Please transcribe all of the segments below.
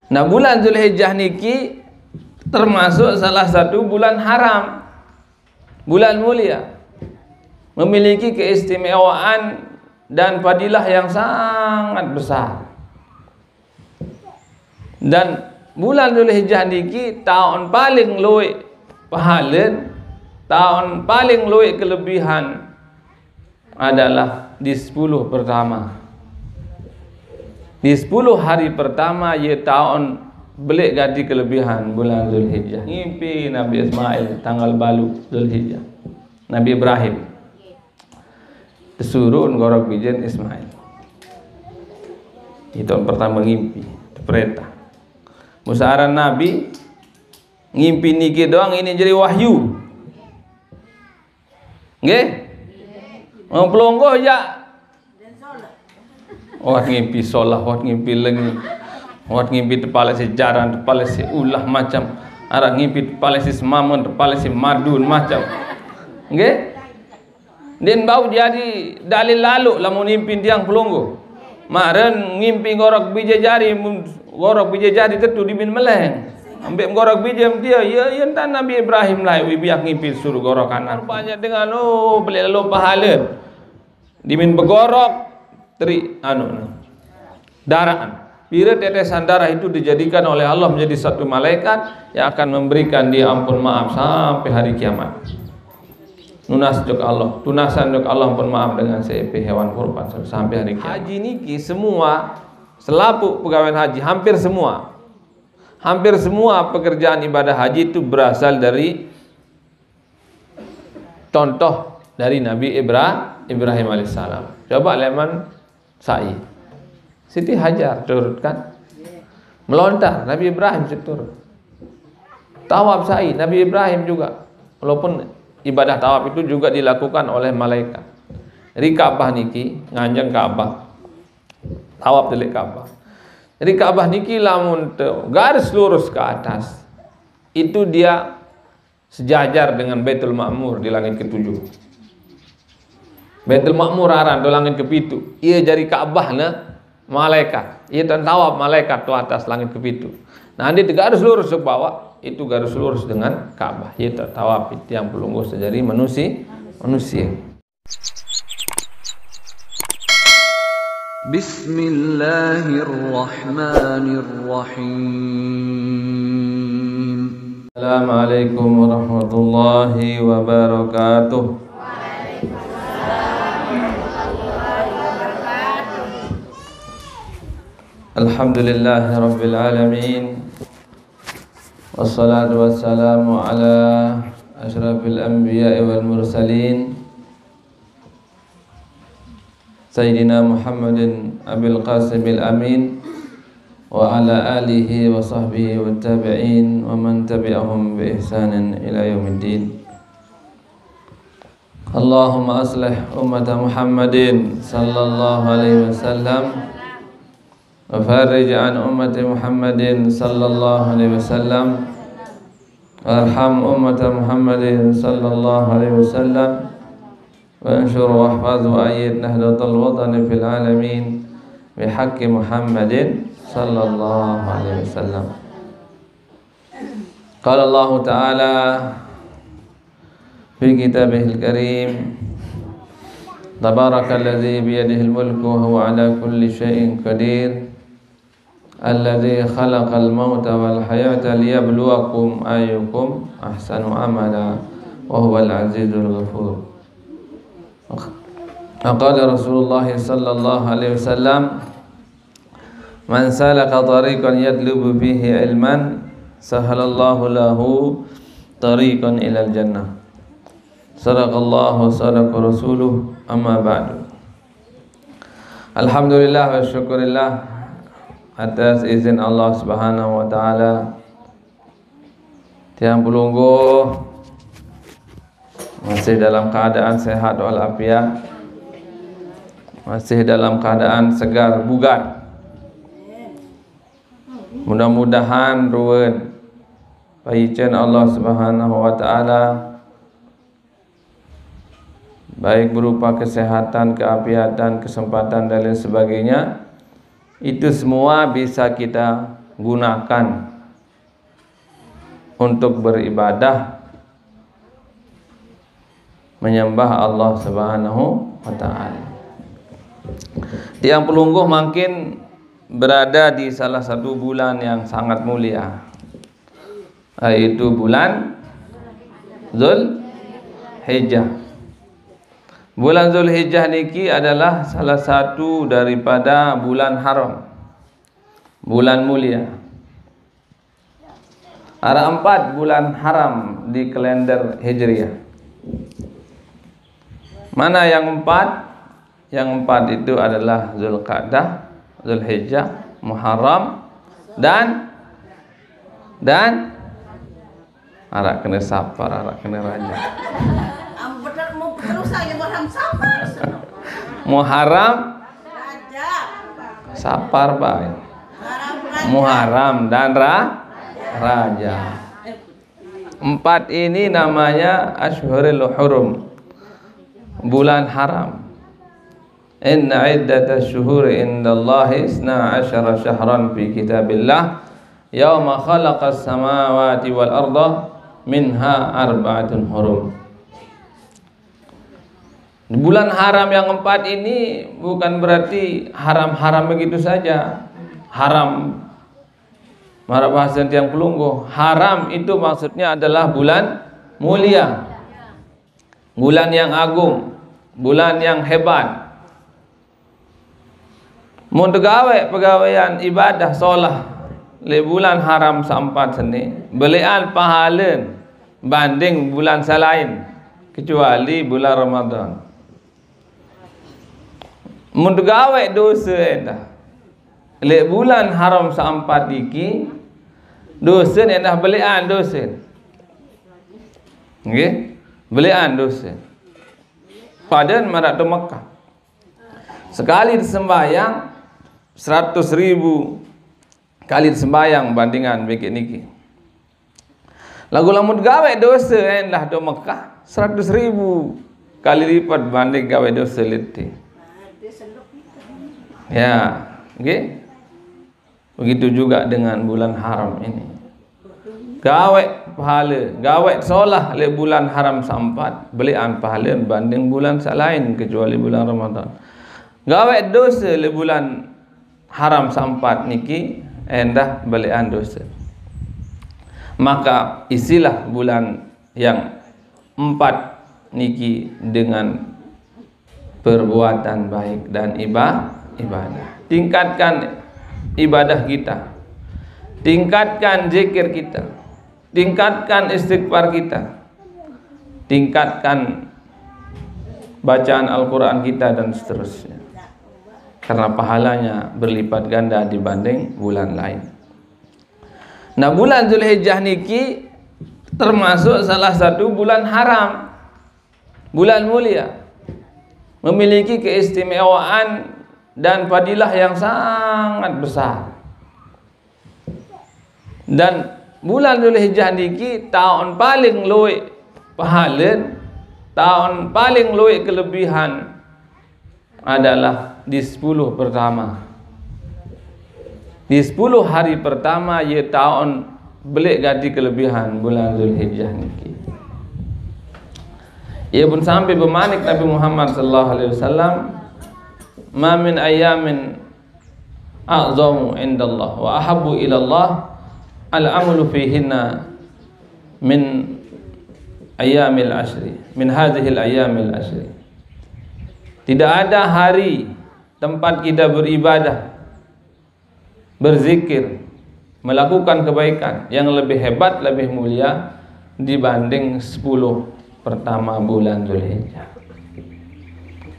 Nah, bulan Zulhijjah niki termasuk salah satu bulan haram, bulan mulia, memiliki keistimewaan dan fadilah yang sangat besar. Dan bulan Zulhijjah niki tahun paling luwih pahala, tahun paling luwih kelebihan adalah di 10 pertama. Di 10 hari pertama ya tahun belik ganti kelebihan bulan Zulhijjah. Ngimpi Nabi Ismail tanggal balu Zulhijjah. Nabi Ibrahim kesurun gorok bijen Ismail. Itu tahun pertama ngimpi, perintah. Musaran Nabi ngimpi niki doang ini jadi wahyu. Nggih? Mau pelonggoh ya. Wat ngimpi solah, wat ngimpi lengi, wat ngimpi tepale sejarah, tepale seulah macam, arah ngimpi tepale si semamun, tepale si madun macam. Nggih? Den bau jadi dalil lalu lamun ngimpi tiang pelonggo. Maren ngimpi gorok biji jari tentu dimin meleng. Ambek gorok biji dia ya entan Nabi Ibrahim lah biak ngimpi suruh gorok kanan. Banyak dengan beli lalu pahala. Dimin begorok teri darah. Bila tetesan darah itu dijadikan oleh Allah menjadi satu malaikat yang akan memberikan dia ampun maaf sampai hari kiamat. Nunas jok Allah, tunasan jok Allah ampun maaf dengan CP hewan kurban sampai hari kiamat. Haji niki semua selaku pegawai haji hampir semua pekerjaan ibadah haji itu berasal dari contoh dari Nabi Ibrahim alaihissalam. Coba leman sa'i Siti Hajar turut kan, melontar Nabi Ibrahim turut. Tawaf sa'i Nabi Ibrahim juga, walaupun ibadah tawaf itu juga dilakukan oleh malaikat. Jadi Ka'bah niki nganjeng Ka'bah, tawaf delik Ka'bah. Jadi Ka'bah niki lamun garis lurus ke atas itu dia sejajar dengan Baitul Ma'mur di langit ke-7. Baitul Ma'mur aran do langit ke-7. Ia jadi Ka'bah na malaikat. Ia dan tawaf malaikat tu atas langit ke-7. Nah, andi garis lurus ke bawah itu garis lurus dengan Ka'bah. Ia tawaf itu yang pelunggu sejari manusia. Bismillahirrahmanirrahim. Assalamualaikum warahmatullahi wabarakatuh. Alhamdulillahi rabbil alamin. Wassalatu wassalamu ala asyrafil anbiya'i wal mursalin Sayyidina Muhammadin abil qasimil amin wa ala alihi wa sahbihi wa tabi'in wa man tabi'ahum bi ihsanin ila yaumiddin. Allahumma aslih ummata Muhammadin sallallahu alaihi wasallam wa farij an ummati Muhammadin sallallahu alaihi wasallam warham ummata Muhammadin sallallahu alaihi wasallam wa anshur wa ahfaz wa ayyid nahdatal watani fil alamin bihaqqi Muhammadin sallallahu alaihi wasallam. Qala Allah ta'ala fi kitabihil karim tabarakalladzi biyadihil mulku wa huwa ala kulli syai'in qadir alladzi khalaqal mauta wal hayata liyabluwakum ayyukum ahsanu amala wa huwal azizul ghafur. Qala Rasulullah sallallahu alaihi wasallam man salaka tariqan yatlubu fihi ilman sahalallahu lahu tariqan ilal jannah. Sadaqallahu sadaqa rasuluh amma ba'du. Alhamdulillah wa syukurillah atas izin Allah Subhanahu wa taala tiang pelunggu masih dalam keadaan sehat walafiat, masih dalam keadaan segar bugar. Mudah-mudahan ruwen paicen Allah Subhanahu wa taala baik berupa kesehatan, keafiatan, kesempatan dan lain sebagainya, itu semua bisa kita gunakan untuk beribadah menyembah Allah Subhanahu wa taala. Tiang Pelungguh makin berada di salah satu bulan yang sangat mulia, yaitu bulan Zulhijjah. Bulan Zulhijjah niki adalah salah satu daripada bulan haram, bulan mulia. Ada 4 bulan haram di kalender Hijriah. Mana yang 4? Yang 4 itu adalah Zulqa'dah, Zulhijjah, Muharram, dan arak kena sapar, arak kena raja. Muharram, sapar baik. Muharram dan Rajab. 4 ini namanya Ashhurul Hurum, bulan haram. Inna iddatas syuhuri indallahi 12 syahran fi kitabillah yauma khalaqas samawati wal arda minha arba'atun hurum. Bulan haram yang 4 ini bukan berarti haram-haram begitu saja. Haram marah bahasa Tiang Pelungguh. Haram itu maksudnya adalah bulan mulia, bulan yang agung, bulan yang hebat. Mun tegawe pegawaian ibadah solah le bulan haram sampat seni belian pahalen banding bulan selain kecuali bulan Ramadan. Mun tegawe dosa endah le bulan haram sampat iki dosa endah belian dosa. Nggih, belian dosa. Padan marak tu Mekah. Sekali sembahyang 100.000 kali sembahyang bandingan bikin niki. Lagu lamun gawe dosa lah do Mekah 100.000 kali lipat banding gawe dosa liti. Ya, okay? Begitu juga dengan bulan haram ini. Gawe pahala, gawe solah le bulan haram sampat belian pahala banding bulan selain kecuali bulan Ramadan. Gawe dosa le bulan haram sampat niki endah belian dosa. Maka isilah bulan yang 4 niki dengan perbuatan baik dan ibadah. Tingkatkan ibadah kita, tingkatkan zikir kita, tingkatkan istighfar kita, tingkatkan bacaan Al-Quran kita dan seterusnya. Karena pahalanya berlipat ganda dibanding bulan lain. Nah, bulan Zulhijjah niki termasuk salah satu bulan haram, bulan mulia, memiliki keistimewaan dan fadilah yang sangat besar. Dan bulan Zulhijjah niki tahun paling luwih pahala, tahun paling luwih kelebihan adalah di 10 pertama. Di 10 hari pertama ya tahun belik ganti kelebihan bulan Zulhijjah niki. Ia pun sampai bermanik Nabi Muhammad sallallahu alaihi wasallam, "Ma min ayamin a'zamu indallah wa ahabbu ilallah al-amalu fihinna min ayyamil ashri, min hadhil ayyamil ashri." Tidak ada hari tempat kita beribadah, berzikir, melakukan kebaikan yang lebih hebat, lebih mulia dibanding 10 pertama bulan Zulhijjah.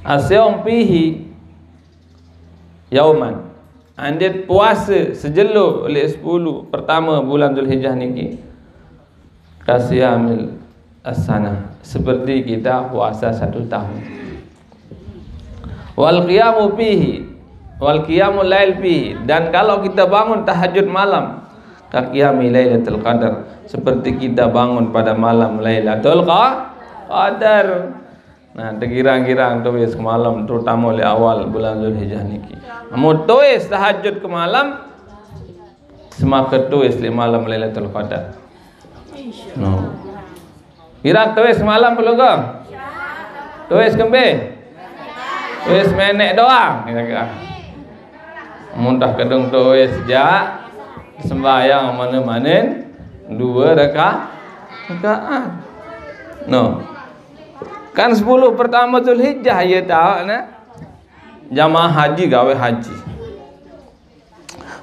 Asyam fihi yauman. Andit puasa sejelo oleh 10 pertama bulan Zulhijjah niki kasyamil as-sanah, seperti kita puasa 1 tahun. Wal qiyamu fihi, wal qiyamul lail fihi, dan kalau kita bangun tahajud malam ka qiyami lailatul qadar, seperti kita bangun pada malam Lailatul Qadar. Nah, terkirang-kirang tuis ke malam, terutama di awal bulan Zulhijjah niki. Namun tuis tahajud ke malam Semaka tuis di malam Lailatul Qadar. No. Kira tuis malam belum ke? Tuis kembe? Tuis menek doang. Kira-kira. Muntah kedung tuis ja sembahyang mana-mana 2 rakaat. No. Kan 10 pertama Zulhijjah ya tahu na. Jamaah haji gawe haji.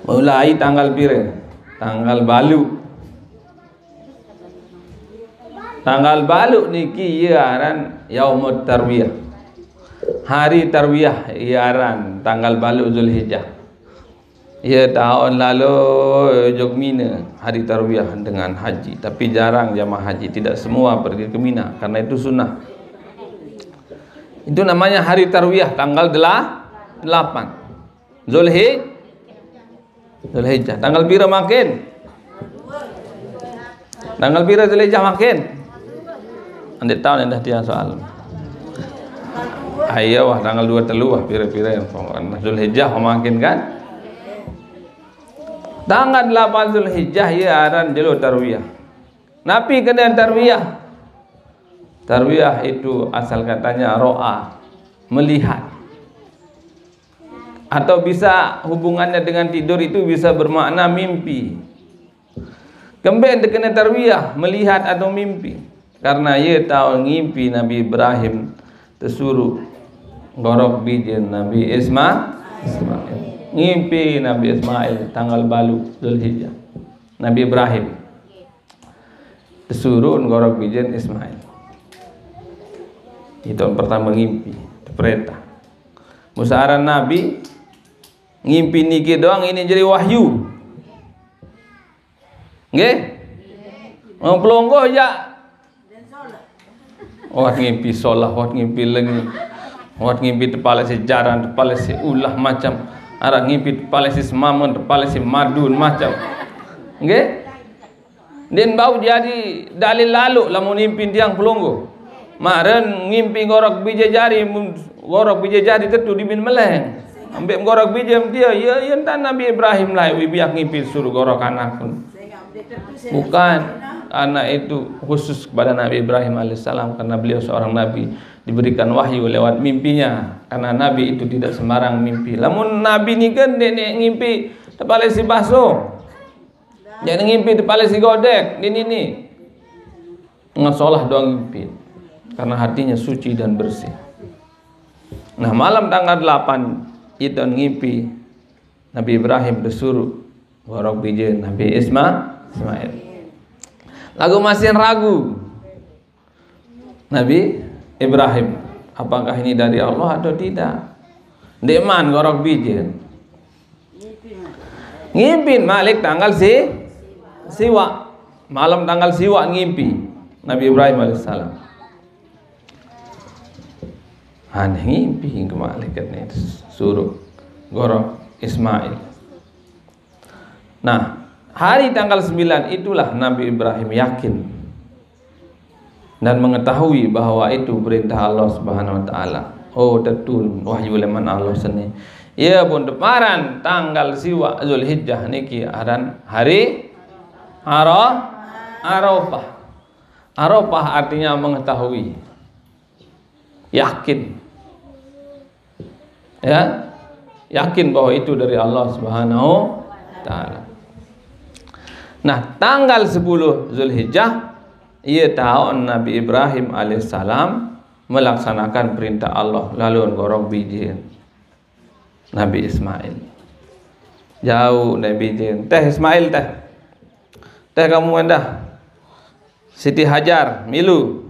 Mulai tanggal pira? Tanggal balu. Tanggal balu niki ya aran Yaumut Tarwiyah. Hari Tarwiyah ya aran tanggal balu Zulhijjah. Ya tahun lalu jog Mina hari Tarwiyah dengan haji, tapi jarang jamaah haji, tidak semua pergi ke Mina karena itu sunnah. Itu namanya hari Tarwiyah tanggal 8 Zulhijjah. Tanggal pira makin? Tanggal pira Zulhijjah makin? Andai tahun dah dia soal. Ayo wah tanggal 2 telu wah pira-pira yang Zulhijjah makin kan? Tanggal 8 Zulhijjah ya aran jelo Tarwiyah. Napi kena Tarwiyah. Tarwiyah itu asal katanya ro'a, melihat. Atau bisa hubungannya dengan tidur itu bisa bermakna mimpi. Kembali kena Tarwiyah, melihat atau mimpi. Karena ia tahu ngimpi Nabi Ibrahim tersuruh gorok bijen Nabi Ismail. Ngimpi Nabi Ismail tanggal balu Zulhijjah. Nabi Ibrahim tersuruh gorok bijen Ismail. Itu yang pertama ngimpi, perintah. Musaran Nabi ngimpi niki doang ini jadi wahyu. Nggih? Mau pelonggo ya. Wat ngimpi solah, wat ngimpi lengi. Wat ngimpi tepala sejarah, tepala seulah macam. Arah ngimpi tepala semamun, tepala semadun macam. Nggih? Den bau jadi dalil lalu lamun ngimpi tiang pelonggo. Maren ngimpi gorok biji jari tentu dimin meleng. Ambek gorok biji dia ya entan Nabi Ibrahim lah biak ngimpi suruh gorok anak pun. Bukan anak itu khusus kepada Nabi Ibrahim alaihissalam karena beliau seorang nabi diberikan wahyu lewat mimpinya. Karena nabi itu tidak sembarang mimpi. Lamun nabi ni kan dek ngimpi tepale si baso. Jangan ngimpi tepale si godek ini. Ngasolah doang ngimpi. Karena hatinya suci dan bersih. Nah malam tanggal 8 itu ngimpi Nabi Ibrahim disuruh gorok biji Nabi Ismail. Lagu masih ragu Nabi Ibrahim, apakah ini dari Allah atau tidak? Deman gorok biji. Ngimpi Malik tanggal Siwa. Malam tanggal Siwa ngimpi Nabi Ibrahim alaihissalam. Aneh ngimpi ke malaikat ini suruh gorok Ismail. Nah, hari tanggal 9 itulah Nabi Ibrahim yakin dan mengetahui bahwa itu perintah Allah Subhanahu wa taala. Oh, tetun wahyu leman Allah seni. Ya pun deparan tanggal Siwa Zulhijjah niki aran hari Arafah. Arafah artinya mengetahui. Yakin. Ya, yakin bahwa itu dari Allah Subhanahu wa taala. Nah, tanggal 10 Zulhijjah ia tahun Nabi Ibrahim alaihissalam melaksanakan perintah Allah lalu gorok biji Nabi Ismail. Jauh Nabi biji. Teh Ismail teh. Teh kamu endah. Siti Hajar milu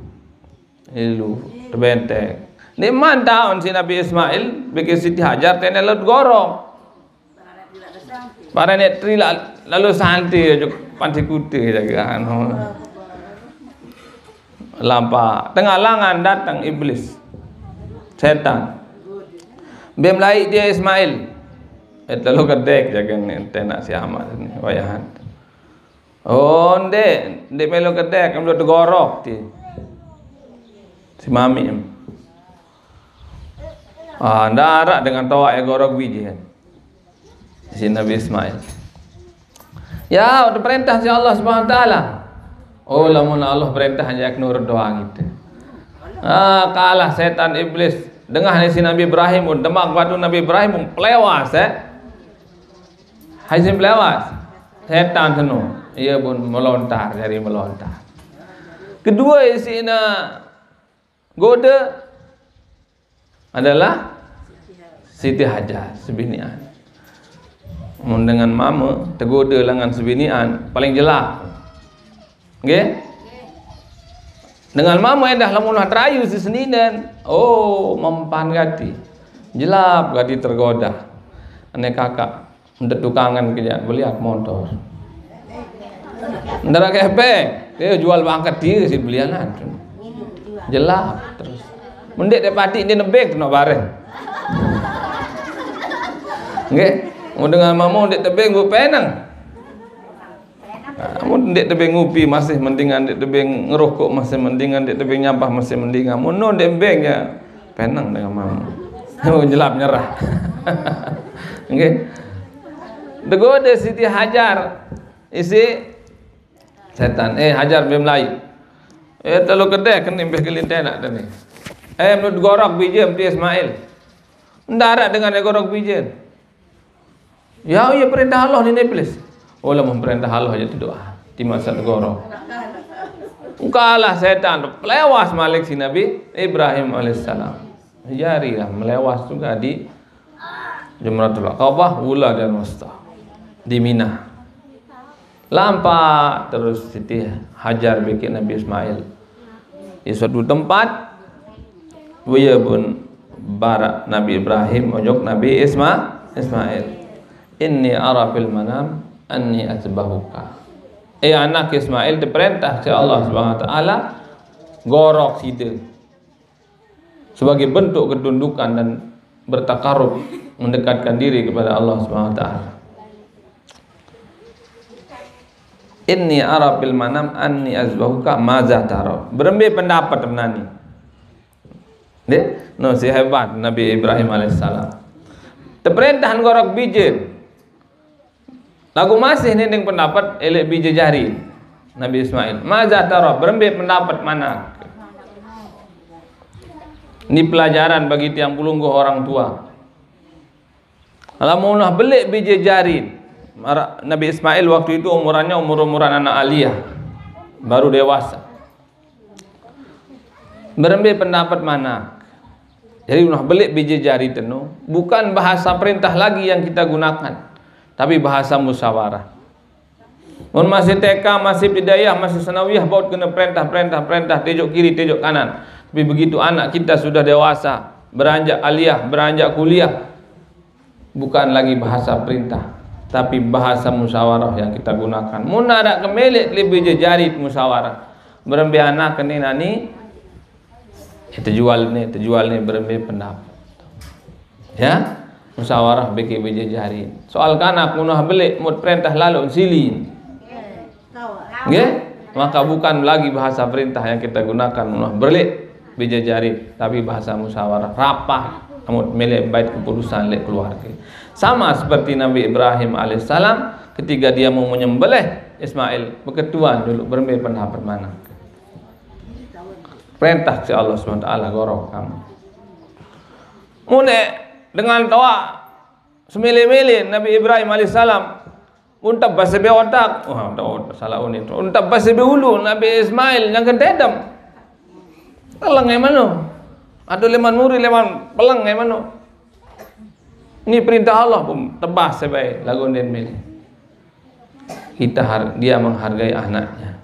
terbenteng. Ni man tahun si Nabi Ismail bagi Siti Hajar teh lalu gorok. Para netri lalu santai panci kuti jaga lampa tengah langan datang iblis setan bem lai dia Ismail lalu kedek jaga tenak si Ahmad wayahan oh ndek melo kedek amlo tegorok ti si mami ndarak dengan tawa gorok biji si Nabi Ismail Ya, udah perintah si Allah Subhanahu wa taala. Oh, lamun Allah perintah hanya nur doa gitu. Kalah setan iblis. Dengar si Nabi Ibrahim pun demak batu Nabi Ibrahim pun pelewas Haizim pelewas. Setan senu. Ia pun melontar dari melontar. Kedua isina goda adalah Siti Hajar sebinian. Dengan mama tergoda lengan sebinian paling jelak. Nggih? Dengan mama dah lamun terayu si senidan. Oh, mempan gati. Jelap gati tergoda. Ane kakak ndak tukangan kerja beli motor. Ndara kepe, dia jual bangkat dia si belianan. Jelap terus. Mendek de pati dia nebek no bareng. Nggih? Mau dengan mama ndek tebeng go penang. Mun ndek tebeng ngupi masih mendingan ndek tebeng ngerokok masih mendingan ndek tebeng nyampah masih mendingan. Mun no ndek beng ya penang dengan mama. Oh jelap nyerah. Nggih. Degoda Siti Hajar isi setan Hajar be Melayu. Telu kedeh kenim be kelinte nak tadi. Menurut gorok bijem ti Ismail. Ndarak dengan gorok bijem. Ya perintah Allah ni iblis. Olah memperintah Allah aja doa di masa gorok. Kalah setan lewas malik si Nabi Ibrahim alaihissalam. Jarilah melewas juga di Jamratul Aqabah ula dan Wusta di Mina. Lampak terus Siti Hajar bikin Nabi Ismail di suatu tempat. Buya pun barak Nabi Ibrahim ojok Nabi Ismail. Inni ara fil manam anni asbahuka. Anak Ismail diperintah oleh Allah Subhanahu wa taala gorok sida sebagai bentuk ketundukan dan bertakarub mendekatkan diri kepada Allah Subhanahu wa taala. Inni ara fil manam anni asbahuka maza tara. Berembe pendapat menani. No si hebat Nabi Ibrahim alaihissalam. Terperintah gorok biji. Lagu masih nending pendapat elek biji jari Nabi Ismail. Maza tara, berembe pendapat mana? Ini pelajaran bagi tiang pulungguh orang tua. Alamunah belik biji jari. Nabi Ismail waktu itu umurannya umuran anak aliyah, baru dewasa. Berembe pendapat mana? Jadi unah belik biji jari tenu bukan bahasa perintah lagi yang kita gunakan, tapi bahasa musyawarah. Mun masih TK, masih bidayah, masih sanawiyah baut kena perintah, tejok kiri, tejok kanan. Tapi begitu anak kita sudah dewasa, beranjak aliyah, beranjak kuliah, bukan lagi bahasa perintah, tapi bahasa musyawarah yang kita gunakan. Mun ada kemelik lebih jari musyawarah. Berembe anak kene nani terjual ni berembe pendapat. Ya? Musyawarah beki beje jari. Soal kanak munah belik mut perintah lalu silin. Nggih? Maka bukan lagi bahasa perintah yang kita gunakan munah belik beje jari, tapi bahasa musyawarah rapah mut melek bait keputusan lek keluarga. Sama seperti Nabi Ibrahim alaihissalam ketika dia mau menyembelih Ismail, berketuan dulu berembe pendapat mana. Perintah si Allah SWT gorok kamu. Mune dengan doa semili-mili Nabi Ibrahim alaihissalam untab basebe otak. Salah unit. Untab basebe ulu Nabi Ismail yang kededam. Pelang emano? Atau leman muri leman pelang emano? Ini perintah Allah pun tebas sebaik lagu den milih. Dia menghargai anaknya.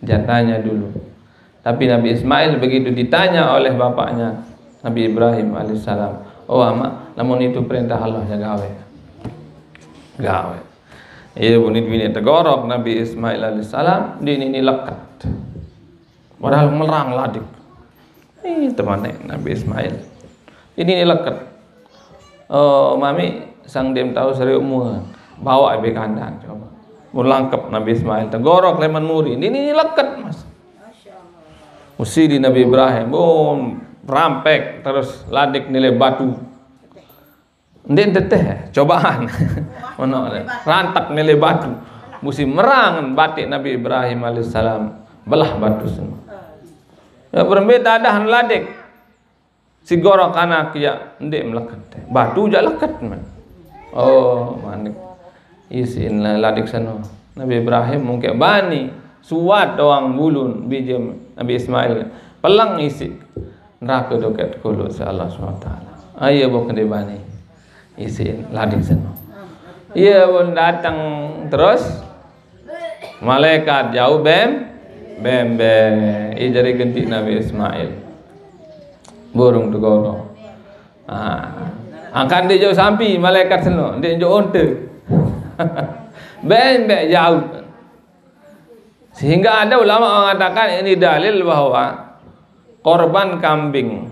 Jatahnya dulu. Tapi Nabi Ismail begitu ditanya oleh bapaknya Nabi Ibrahim alaihissalam, oh ama, namun itu perintah Allah ya gawe. Iya bunit bini tegorok Nabi Ismail alaihissalam ini lekat. Padahal melarang ladik. Teman Nabi Ismail. Ini lekat. Oh mami sang dem tahu seri umur bawa ibe kandang coba. Mulangkep Nabi Ismail tegorok leman muri. Ini lekat mas. Usiri Nabi Ibrahim, rampek terus ladik nilai batu. Ndek teteh cobaan. Rantak nilai batu. musim merang batik Nabi Ibrahim alaihissalam belah batu semua. Ya berbeda dah ladek. Si gorok anak ya ndek melekat. Batu jak lekat man. Oh, manik. Isin ladek sana. Nabi Ibrahim mungkin bani suat doang bulun biji Nabi Ismail. Pelang isi neraka doket kulut Allah SWT. Ayo bawa ke bani. Isin ladek sana. Ia pun datang terus malaikat jauh bem jadi ganti Nabi Ismail burung tegoro angkat dia jauh sampai malaikat sana dia jauh onta bem jauh sehingga ada ulama mengatakan ini dalil bahwa korban kambing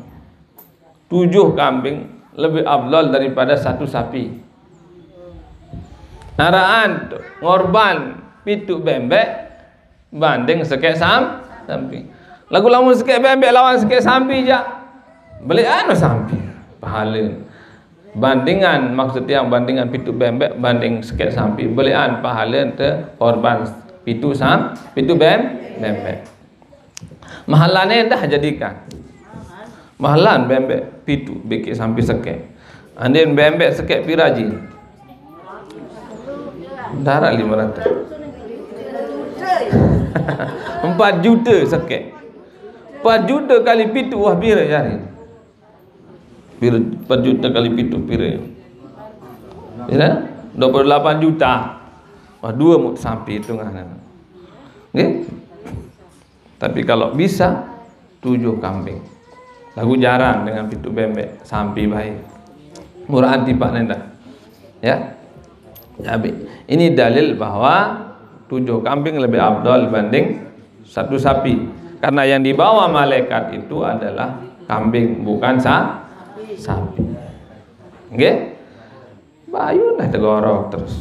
7 kambing lebih afdal daripada 1 sapi. Naraan ngorban pitu bembek banding sekek samping. Lagu lamun sekek bembek lawan sekek sampi jak. Beli anu sampi. Pahala. Bandingan maksudnya bandingan pitu bembek banding sekek sampi. Belian pahala te korban pitu bembek. Mahalane dah jadikan. Mahalan bembek pitu beki sampi sekek. Andin bembek sekek piraji. Darah 500 4 juta sekek 4 juta kali pitu wah pira jari 4 juta kali pitu pira 28 juta wah 2 mut sampai hitungan okay? Tapi kalau bisa 7 kambing lagu jarang dengan pitu bembek sampai baik murah tipak nenda ya. Jadi, ini dalil bahwa 7 kambing lebih afdal dibanding 1 sapi. Karena yang dibawa malaikat itu adalah kambing, bukan sapi. Nggih? Bayu dah tegoro terus.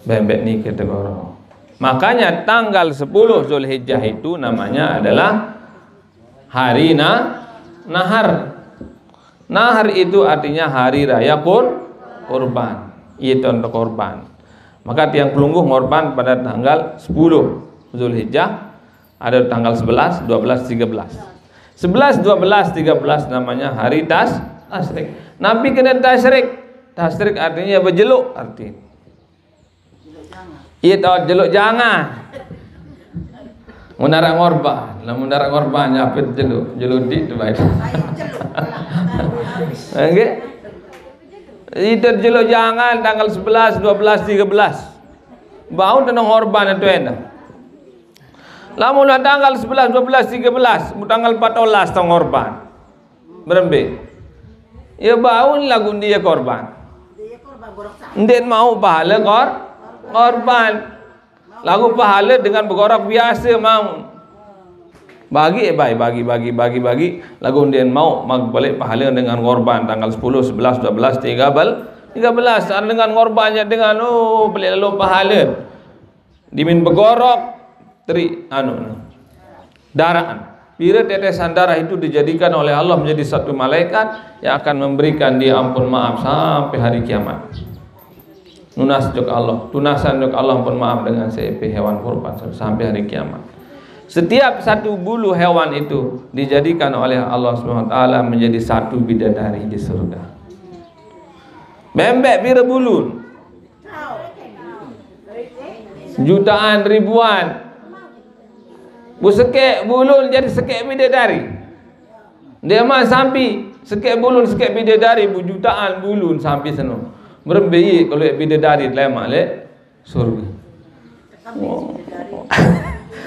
Bembek ni kita tegoro. Makanya tanggal 10 Zulhijjah itu namanya adalah hari nahar. Nahar itu artinya hari raya kurban, itu untuk korban. Maka tiang pelungguh korban pada tanggal 10 Zulhijjah, ada tanggal 11, 12, 13. 11, 12, 13 namanya hari tasyrik. Nabi kena tasyrik. Tasyrik artinya berjeluk arti. Iya tahu jeluk jangan. Munara korban, lah munara korban nyapit jeluk di tu baik. Okey. Itu jeluk jangan tanggal 11, 12, 13. Bau tenang korban itu enak. Lamun tanggal 11, 12, 13, tanggal 14 tang korban. Berembe. Ya bau lagu dia korban. Ndek mau pahala korban. Lagu pahala dengan berkorok biasa mau. Bagi lagu dia mau balik pahala dengan korban tanggal 10, 11, 12, 13 dengan korbannya dengan beli lalu pahala dimin berkorok darah. Bila tetesan darah itu dijadikan oleh Allah menjadi satu malaikat yang akan memberikan dia ampun maaf sampai hari kiamat. Tunasan jok Allah ampun maaf dengan sepi hewan kurban sampai hari kiamat. Setiap satu bulu hewan itu dijadikan oleh Allah SWT menjadi satu bidadari di surga. Bembek pira bulun? Jutaan, ribuan. Sekek bulun jadi sekek bidadari. Dia mah sampai sekek bulun sekek bidadari jutaan bulun sampai sana. Berbeyi kalau bidadari lemak le surga.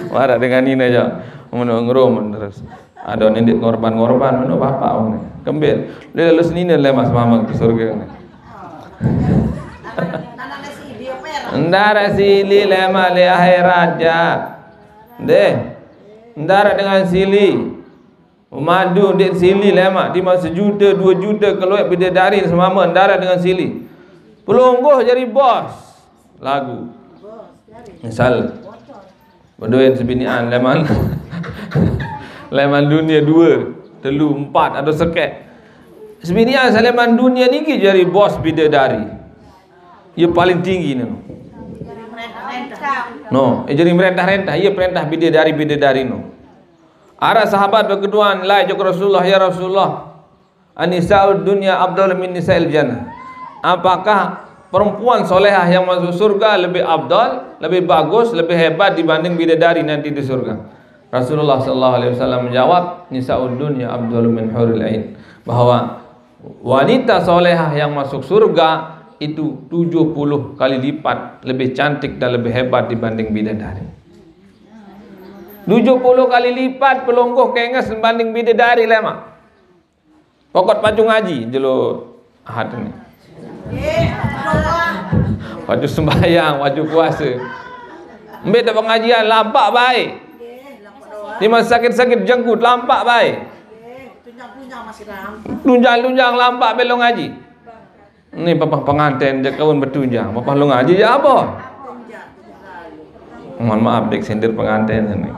Marah dengan ini aja, menunggu terus. Ada nendik korban mana bapak orang kembel. Lalu senina lemas mama ke surga. Ndara sili lemak le akhirat ja. Deh, ndara dengan sili. Madu dek sili lemak di masa 1 juta 2 juta kalau bidadari semama ndara dengan sili. Pelungguh jadi bos lagu. Misal berdoain sebinian leman dunia 2, 3, 4 ada sekek. Sebinian leman dunia ni jadi bos bidadari. Ia paling tinggi ni. No, jadi merintah-rintah, iya perintah bidadari no. Ara sahabat berkeduaan la jok Rasulullah, ya Rasulullah, anisaud dunya afdal min nisa'il jannah. Apakah perempuan solehah yang masuk surga lebih afdal, lebih bagus, lebih hebat dibanding bidadari nanti di surga? Rasulullah sallallahu alaihi wasallam menjawab, nisaud dunya afdalu min huril ain, bahwa wanita solehah yang masuk surga itu 70 kali lipat lebih cantik dan lebih hebat dibanding bidadari. 70 kali lipat pelonggoh kenges dibanding bidadari lema. Pokok pacu ngaji jelo ahad ini. Wajib sembahyang, wajib puasa. Mbak tak pengajian lampak baik. Di masa sakit-sakit jenggut lampak baik. Tunjang-tunjang lampak belong ngaji. Ini papa pengantin je kawan bertunjang. Papa lu ngaji ya apa? Mohon maaf dek sendir pengantin ini.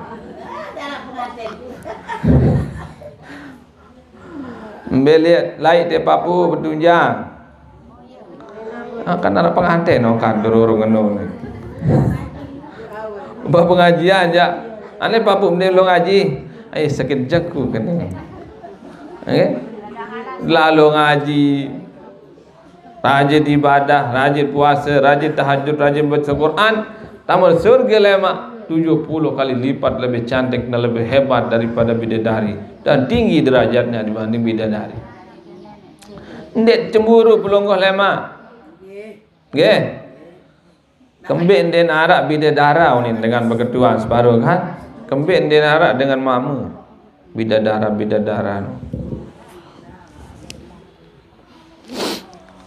Mbeliat lain dia papu bertunjang. Akan ada pengantin kan durung ngono. Bapak pengajian aja. Ane papu mending lu ngaji. Ai sakit jaku kan. Lalu ngaji, rajin ibadah, rajin puasa, rajin tahajud, rajin baca Quran, tamal surga lema 70 kali lipat lebih cantik dan lebih hebat daripada bidadari dan tinggi derajatnya dibanding bidadari. Ndek cemburu pelonggoh lema. Nggih. Kembik den arak bidadara ini dengan berketuan separuh kan? Kembik den arak dengan mama. Bidadara.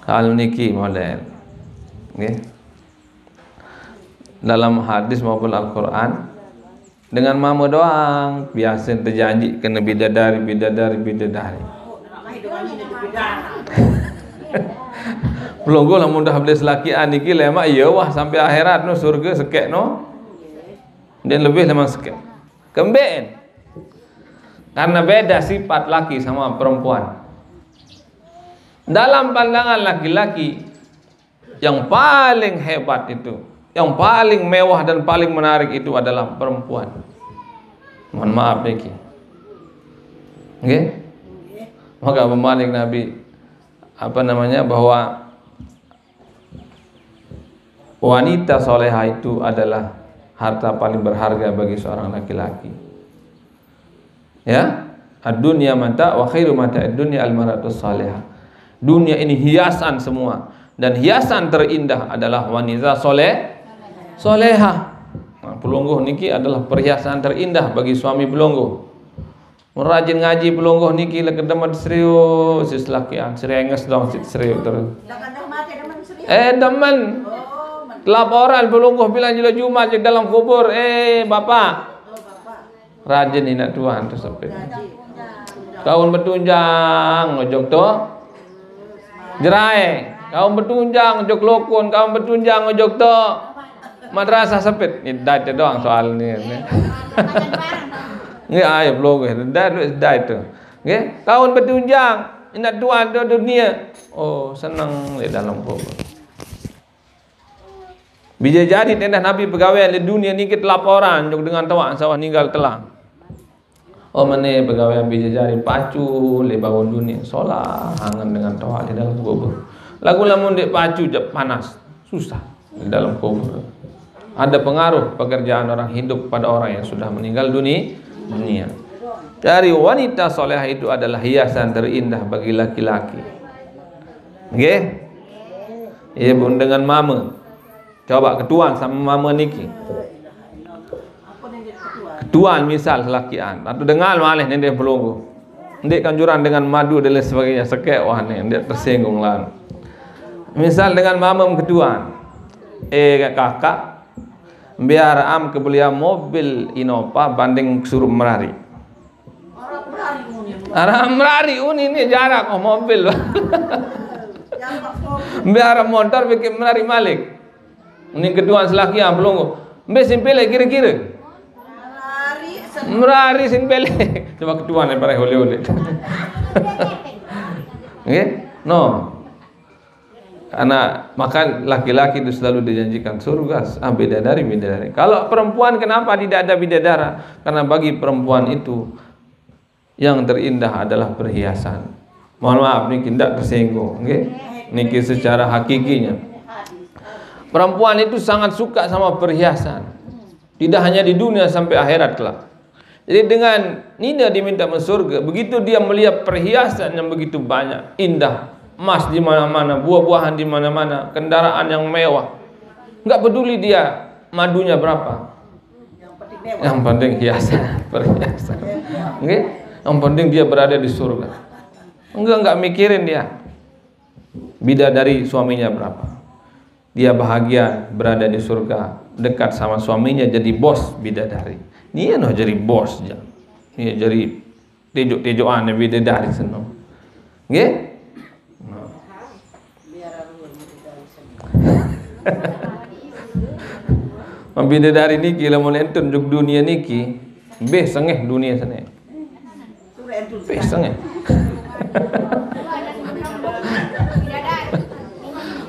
Hal niki model, okay. Dalam hadis maupun Al-Quran dengan mama doang biasa terjanji kena bidadari. Pelonggo lah mudah beli selakian niki lema iya wah sampai akhirat no surga sekek no, dan lebih lemah sekek. Kembeen karena beda sifat laki sama perempuan. Dalam pandangan laki-laki yang paling hebat itu, yang paling mewah dan paling menarik itu adalah perempuan. Mohon maaf niki. Nggih. Maka pembalik Nabi bahwa wanita solehah itu adalah harta paling berharga bagi seorang laki-laki. Ya, ad-dunya mata wa khairu mata ad-dunya al-mar'atus salihah. Dunia ini hiasan semua, dan hiasan terindah adalah wanita solehah. Nah, pelonggoh niki adalah perhiasan terindah bagi suami pelonggoh. Merajin ngaji pelonggoh niki lek demen serius sislakian serenges dong serius terus. Demen. Laporan pelonggoh bilang jila Jumat di dalam kubur, bapak. Rajin inak Tuhan tersebut. Kaun bertunjang ngojok to. Jerai, kaum bertunjang ojok lokun, kaum bertunjang ojok to madrasah sepit. Ini dah doang soal ni. Nggih ayo blog dah itu. Nggih, kaum bertunjang ingat Tuhan do dunia. Oh, senang di dalam kubur. Bija jadi tendah Nabi pegawai di dunia ni kita laporan jok dengan tawak sawah ninggal telang. Oh mana pegawai bisa jari pacu le bangun dunia solah hangan dengan toa di dalam kubur. Lagu lamun dek pacu jep panas susah di dalam kubur. Ada pengaruh pekerjaan orang hidup pada orang yang sudah meninggal dunia. Dari wanita solehah itu adalah hiasan terindah bagi laki-laki. Oke? Iya pun dengan mama. Coba ketuan sama mama niki. Tuan misal selakian atau dengar malih nendek pelunggu ndek kanjuran dengan madu dan lain sebagainya sekek wah ni ndek tersinggung lah. Misal dengan mamam ketuan kakak biar am kebelian mobil Innova banding suruh merari uni ni jarak mobil biar motor bikin merari malik ini ketuan selakian pelunggu mbak simpel kira-kira merari sin pele coba ketuan para oleh-oleh. Nggih? No. Karena maka laki-laki itu selalu dijanjikan surga, bidadari. Kalau perempuan kenapa tidak ada bidadara? Karena bagi perempuan itu yang terindah adalah perhiasan. Mohon maaf niki tidak tersinggung, nggih. Niki secara hakikinya. Perempuan itu sangat suka sama perhiasan. Tidak hanya di dunia sampai akhirat kelak. Jadi dengan Nina diminta masuk surga, begitu dia melihat perhiasan yang begitu banyak, indah, emas di mana-mana, buah-buahan di mana-mana, kendaraan yang mewah. Enggak peduli dia madunya berapa. Yang penting hiasan, perhiasan. Nggih? Yang penting dia berada di surga. Enggak mikirin dia bidadari suaminya berapa. Dia bahagia berada di surga, dekat sama suaminya, jadi bos bidadari. Dia noh jadi bos aja. Dia jadi tejuk-tejukan bidadari senang. Nggih? Bidadari niki lamun enten juk dunia niki, beh sengeh dunia sana. Beh sengeh.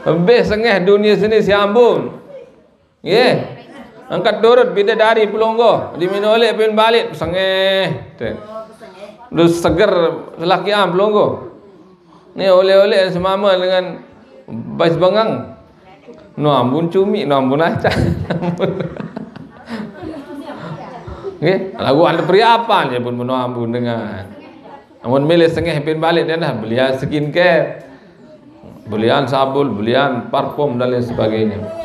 Beh sengeh dunia sini si Ambon. Nggih. Angkat turut bidadari Pelonggo, diminoleh pin balik sengeh. Terus seger lelaki Pelonggo. Ni oleh-oleh semama dengan bais bangang. No Ambon cumi, no Ambon acah. Nggih, lagu anda periapan ya pun no Ambon dengan. Amun milih sengeh pin balik dia dah belian skincare, belian sabun, belian parfum dan lain sebagainya.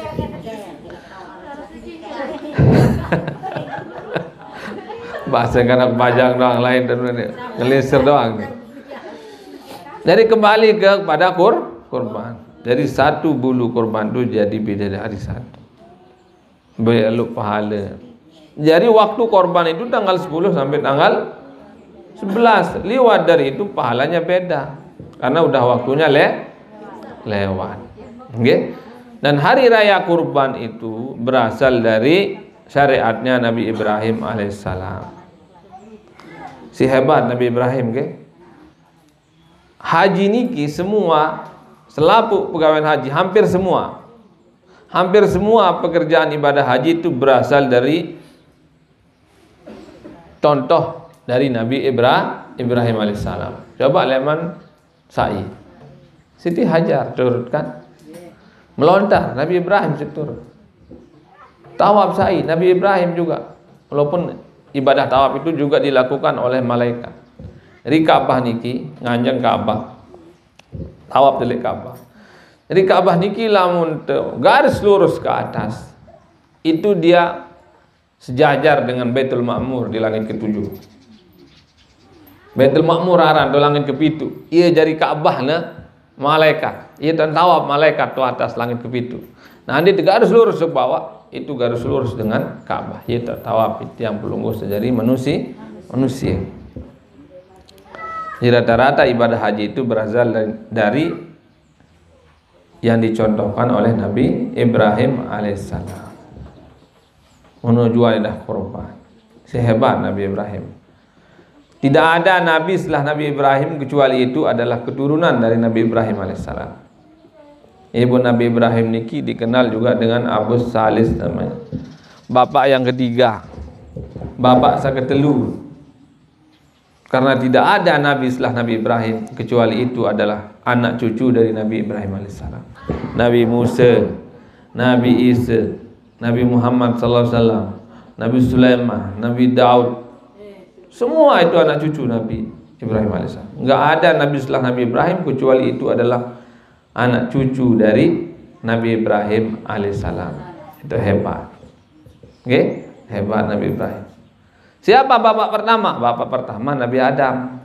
Bahasa kanak bajang doang lain dan ngelisir doang. Jadi kembali kepada kurban. Jadi satu bulu kurban itu jadi bidadari satu. Beluk pahala. Jadi waktu korban itu tanggal 10 sampai tanggal 11. Lewat dari itu pahalanya beda. Karena udah waktunya lewat. Okay? Dan hari raya kurban itu berasal dari syariatnya Nabi Ibrahim alaihissalam. Si hebat Nabi Ibrahim, okay? Haji niki semua selaku pegawai haji hampir semua pekerjaan ibadah haji itu berasal dari contoh dari Nabi Ibrahim alaihissalam. Coba leman sa'i, Siti Hajar turut kan, melontar Nabi Ibrahim turut. Tawaf sa'i Nabi Ibrahim juga, walaupun ibadah tawaf itu juga dilakukan oleh malaikat. Jadi Ka'bah niki nganjeng Ka'bah, tawaf delik Ka'bah. Jadi Ka'bah niki lamun garis lurus ke atas, itu dia sejajar dengan Baitul Ma'mur di langit ke-7. Baitul Ma'mur aran di langit ke-7. Ia jadi Ka'bah na malaikat. Ia dan tawaf malaikat tu atas langit ke-7. Nah, andi garis lurus ke bawah, itu garis lurus dengan Ka'bah. Ia tawaf itu yang pelungguh sejari manusia. Jadi rata-rata ibadah haji itu berasal dari yang dicontohkan oleh Nabi Ibrahim alaihissalam. Menuju ibadah kurban. Sehebat Nabi Ibrahim. Tidak ada nabi setelah Nabi Ibrahim kecuali itu adalah keturunan dari Nabi Ibrahim alaihissalam. Ibu Nabi Ibrahim niki dikenal juga dengan Abu Salis namanya. Bapak yang ketiga, bapak saketelu. Karena tidak ada nabi setelah Nabi Ibrahim kecuali itu adalah anak cucu dari Nabi Ibrahim alaihissalam. Nabi Musa, Nabi Isa, Nabi Muhammad sallallahu alaihi wasallam, Nabi Sulaiman, Nabi Daud. Semua itu anak cucu Nabi Ibrahim alaihissalam. Enggak ada nabi setelah Nabi Ibrahim kecuali itu adalah anak cucu dari Nabi Ibrahim alaihissalam. Itu hebat. Oke? Hebat Nabi Ibrahim. Siapa bapak pertama? Bapak pertama Nabi Adam.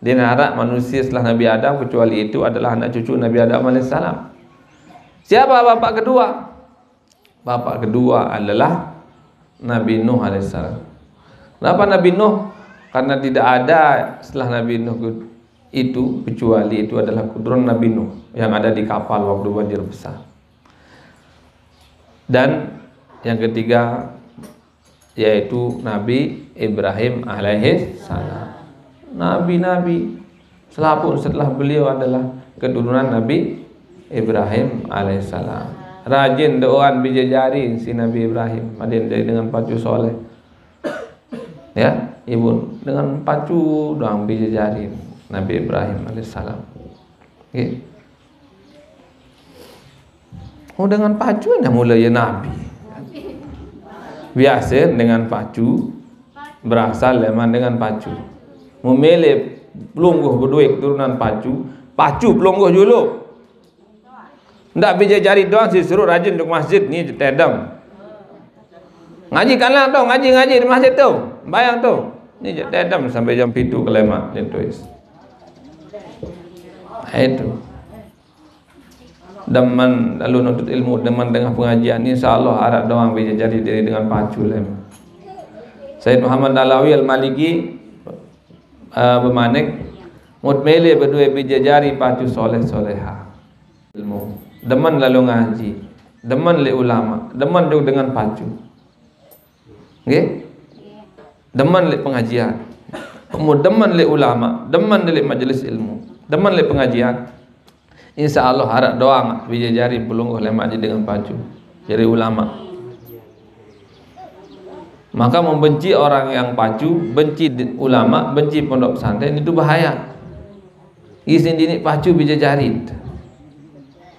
Di nara manusia setelah Nabi Adam kecuali itu adalah anak cucu Nabi Adam alaihissalam. Siapa bapak kedua? Bapak kedua adalah Nabi Nuh alaihissalam. Kenapa Nabi Nuh? Karena tidak ada setelah Nabi Nuh itu kecuali itu adalah keturunan Nabi Nuh yang ada di kapal waktu banjir besar. Dan yang ketiga yaitu Nabi Ibrahim alaihissalam. Nabi-nabi setelah beliau adalah keturunan Nabi Ibrahim alaihissalam. Rajin doaan bija jari si Nabi Ibrahim. Adin dari dengan pacu soleh. Ya, ibu dengan pacu doang bija jari Nabi Ibrahim alaihissalam. Okay. Oh dengan pacu nya mulai ya Nabi. Biasa dengan pacu berasal leman dengan pacu. Memilih pelungguh berdua keturunan pacu, pacu pelungguh dulu. Ndak bija jari doang sih, suruh rajin untuk masjid ni tedam. Ngaji kanlah tu, ngaji di masjid tu. Bayang tu. Ni tedam sampai jam 7 ke lemak dia tulis. Itu. Deman lalu nuntut ilmu, deman tengah pengajian, insyaallah harap doang bija jari diri dengan pacu lem. Sayyid Muhammad Alawi Al-Maliki bermanik mutmele berdua bija jari pacu soleh soleha ilmu. Deman lalu ngaji, deman le ulama, deman juga dengan pacu. Okay? Deman le pengajian. Kemudian deman le ulama, deman le majelis ilmu, deman le pengajian. InsyaAllah harap doang bija jari pelungguh lemak dengan pacu jari ulama. Maka membenci orang yang pacu, benci ulama, benci pondok pesantren itu bahaya. Izin dini pacu bija jari.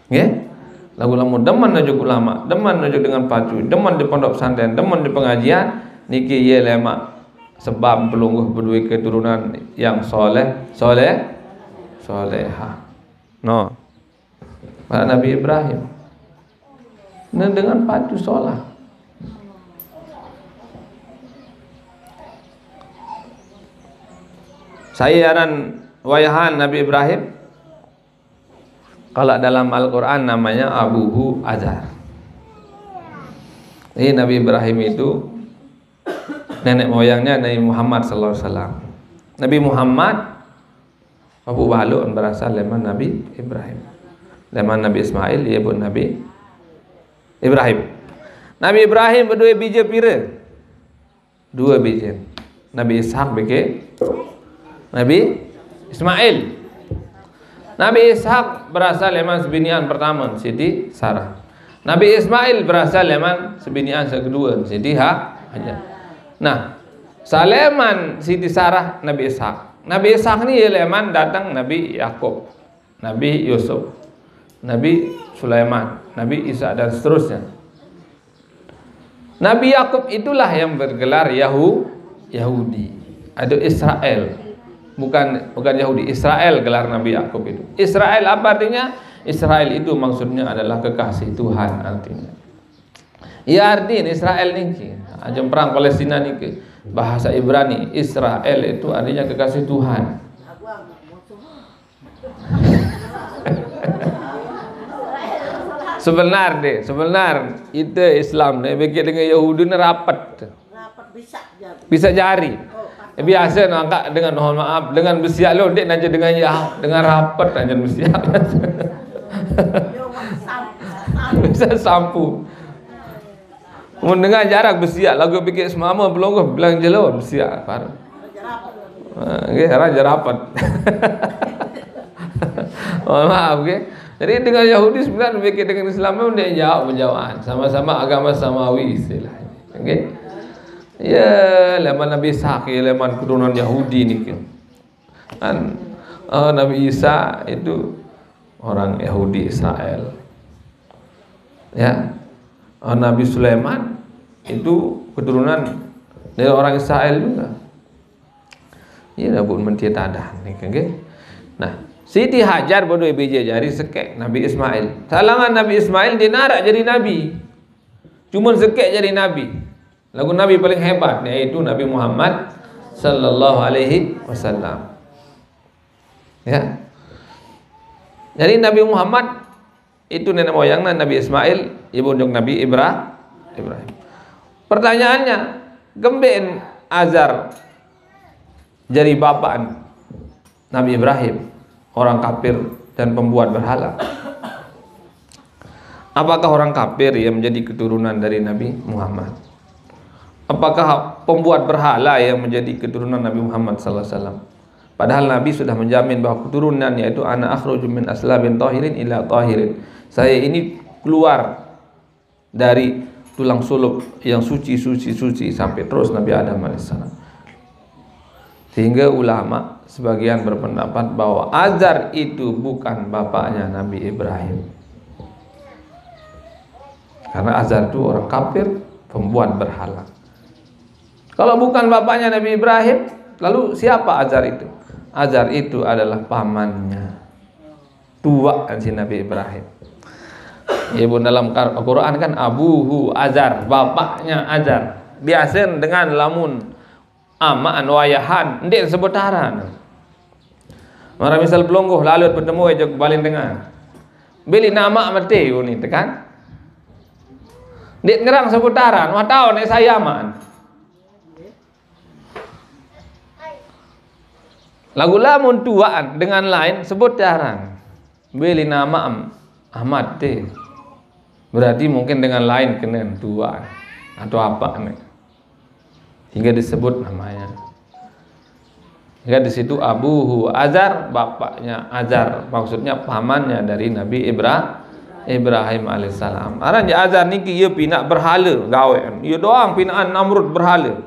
Ya? Lagu-lagu deman najuk ulama, deman najuk dengan pacu, deman di pondok pesantren, deman di pengajian, niki ye lemak sebab pelungguh berdua keturunan yang soleha. No. Pada Nabi Ibrahim. Dan dengan pacu solah. Sayaran wayahan Nabi Ibrahim. Kalau dalam Al-Quran namanya Abuhu Azar. Ini Nabi Ibrahim itu nenek moyangnya Nabi Muhammad sallallahu alaihi wasallam. Nabi Muhammad Abu Balun berasal leman Nabi Ibrahim. Leman Nabi Ismail ia pun Nabi Ibrahim. Nabi Ibrahim berdua bija pira? Dua bija. Nabi Ishak beke Nabi Ismail. Nabi Ishak berasal leman sebinian pertama Siti Sarah. Nabi Ismail berasal leman sebinian kedua Siti Hajar. Nah, Saleman Siti Sarah Nabi Ishak. Nabi Ishak ni leman datang Nabi Yakub, Nabi Yusuf, Nabi Sulaiman, Nabi Isa dan seterusnya. Nabi Yakub itulah yang bergelar Yahudi. Ada Israel. Bukan Yahudi, Israel gelar Nabi Yakub itu. Israel apa artinya? Israel itu maksudnya adalah kekasih Tuhan artinya. Ya artinya Israel ni ajang perang Palestina ni bahasa Ibrani Israel itu artinya kekasih Tuhan. Sebenar itu Islam ni bagi dengan Yahudi ni rapat bisa jari. Biasa nak angkat dengan mohon maaf dengan bersiap lo dek nanya dengan rapat nanya bersiap. Bisa sampu. Mendengar jarak bersiap lagu pikir semama belum bilang jelo bersiap par. Okey, raja rapat. Mohon maaf okey. Jadi dengan Yahudi sebenarnya fikir dengan Islam pun dia jawab berjawaan. Sama-sama agama samawi istilahnya. Okey. Ya, leman Nabi Ishak, leman keturunan Yahudi ni kan. Nabi Isa itu orang Yahudi Israel. Ya. Nabi Sulaiman itu keturunan dari orang Israel juga. Ya, dah pun mentia tadah ni kan. Nah, Siti Hajar berdua bija jari sekek Nabi Ismail. Salangan Nabi Ismail dia narak jadi nabi. Cuma sekek jadi nabi. Lagu nabi paling hebat yaitu Nabi Muhammad sallallahu alaihi wasallam. Ya. Jadi Nabi Muhammad itu nenek moyangnya Nabi Ismail, ibu Nabi Ibrahim. Pertanyaannya, gemben Azar jadi bapak Nabi Ibrahim, orang kafir dan pembuat berhala. Apakah orang kafir yang menjadi keturunan dari Nabi Muhammad? Apakah pembuat berhala yang menjadi keturunan Nabi Muhammad sallallahu alaihi wasallam? Padahal Nabi sudah menjamin bahwa keturunannya itu ana akhruju min aslabin tahirin ila tahirin. Saya ini keluar dari tulang suluk yang suci sampai terus Nabi Adam alaihissalam. Sehingga ulama sebagian berpendapat bahwa Azar itu bukan bapaknya Nabi Ibrahim. Karena Azar itu orang kafir, pembuat berhala. Kalau bukan bapaknya Nabi Ibrahim, lalu siapa Azar itu? Azar itu adalah pamannya, tua si Nabi Ibrahim. Ibu dalam Al-Quran kan abuhu Azar, bapaknya Azar. Biasa dengan lamun amaan wayahan, ndek sebutaran. Mara misal pelonggoh lalu bertemu aja balin dengan. Beli nama mati ini tekan. Ndek ngerang sebutaran, wah tahu nek saya amaan. Lagu lamun tuaan dengan lain sebutaran. Beli nama Ahmad teh. Berarti mungkin dengan lain kena tua atau apa nih. Hingga disebut namanya. Hingga di situ abuhu Azar, bapaknya Azar, maksudnya pamannya dari Nabi Ibrahim alaihissalam. Aran ya Azar niki ieu pina berhala gawe. Ieu doang pinaan Namrud berhala.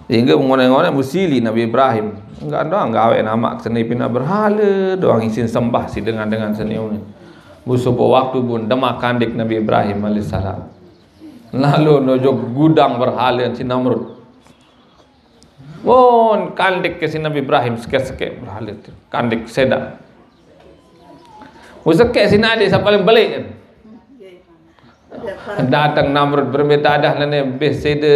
Hingga ngone-ngone musili Nabi Ibrahim. Enggak doang gawe nama seni pina berhala, doang isin sembah si dengan seni ini. Busupo waktu bun demak kandik Nabi Ibrahim alaihissalam. Lalu nojok gudang berhala si Namrud. Mon kandik ke si Nabi Ibrahim seke-seke berhala itu. Kandik seda. Museke si nade sa paling balik kan. Datang Namrud bermetadah nane besede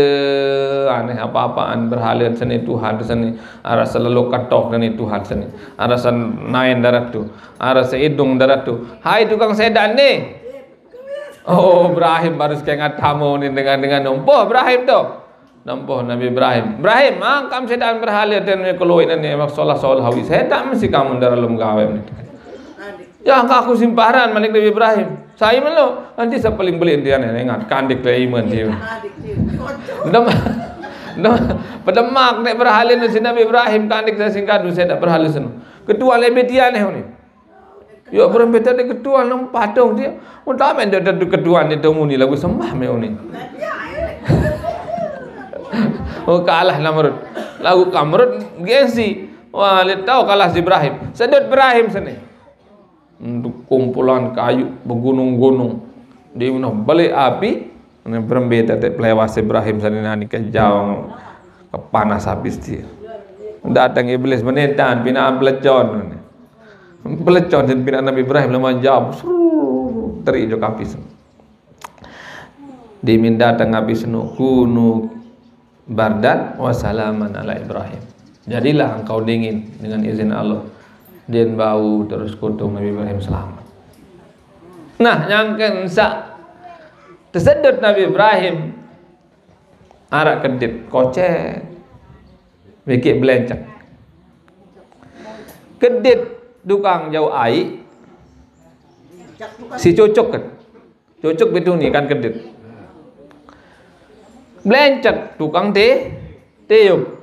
aneh apa-apaan berhala seni Tuhan seni arasa selalu katok nane Tuhan seni arasa nain darat tu arasa hidung darat tu hai tukang sedan ni oh Ibrahim baru sekengat tamu ni dengan nompoh Ibrahim tu nompoh Nabi Ibrahim kam sedan berhala dan keluar nane mak solah hawi sedan mesti kamu dalam gawe ni ya aku simparan malik Nabi Ibrahim. Saya melo nanti saya paling beli dia ingat kandik dari iman dia. Pedemak nek berhala si Nabi Ibrahim kandik saya singkat saya tak berhala seno. Ketua lebetian ni. Yo berembet ada ketua nang patung dia. Untah men ada ketua ni temu ni lagu sembah meu ni. Oh kalah Namrud. Lagu Namrud gengsi. Wah, lihat tahu kalah si Ibrahim. Sedot Ibrahim sini. Untuk kumpulan kayu bergunung-gunung di mana balik api ini berembeda tak pelewas Ibrahim sanani ke jauh ke panas habis dia datang iblis menentan binaan pelecon dan binaan Nabi Ibrahim lama jauh terijuk api dimin datang api senu kunu bardan wassalaman ala Ibrahim jadilah engkau dingin dengan izin Allah dan bau terus kutung Nabi Ibrahim selamat. Nah, yang kensa tersedot Nabi Ibrahim arak kedit kocet bikin belencak kedit tukang jauh air si cocok kan cocok betul ni kan kedit belencak tukang tiup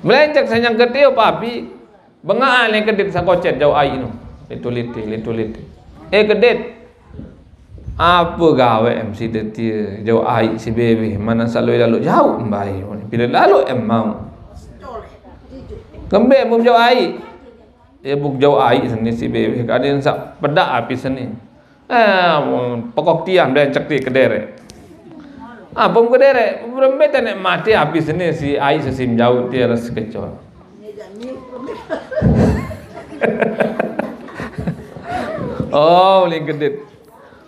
belencak senyang ketiup api bengaan yang kedit sa kocet jauh air no lituliti kedit apa gawe MC detia jauh air si bebe mana selalu lalu jauh mbai bila lalu mau kembe bum jauh air buk jauh air seni si bebe kadang sa pedak api seni pokok tiang belencak ti kedere bom kedere berembet nek mati api seni si air sesim jauh ti ras kecol oh ling kedit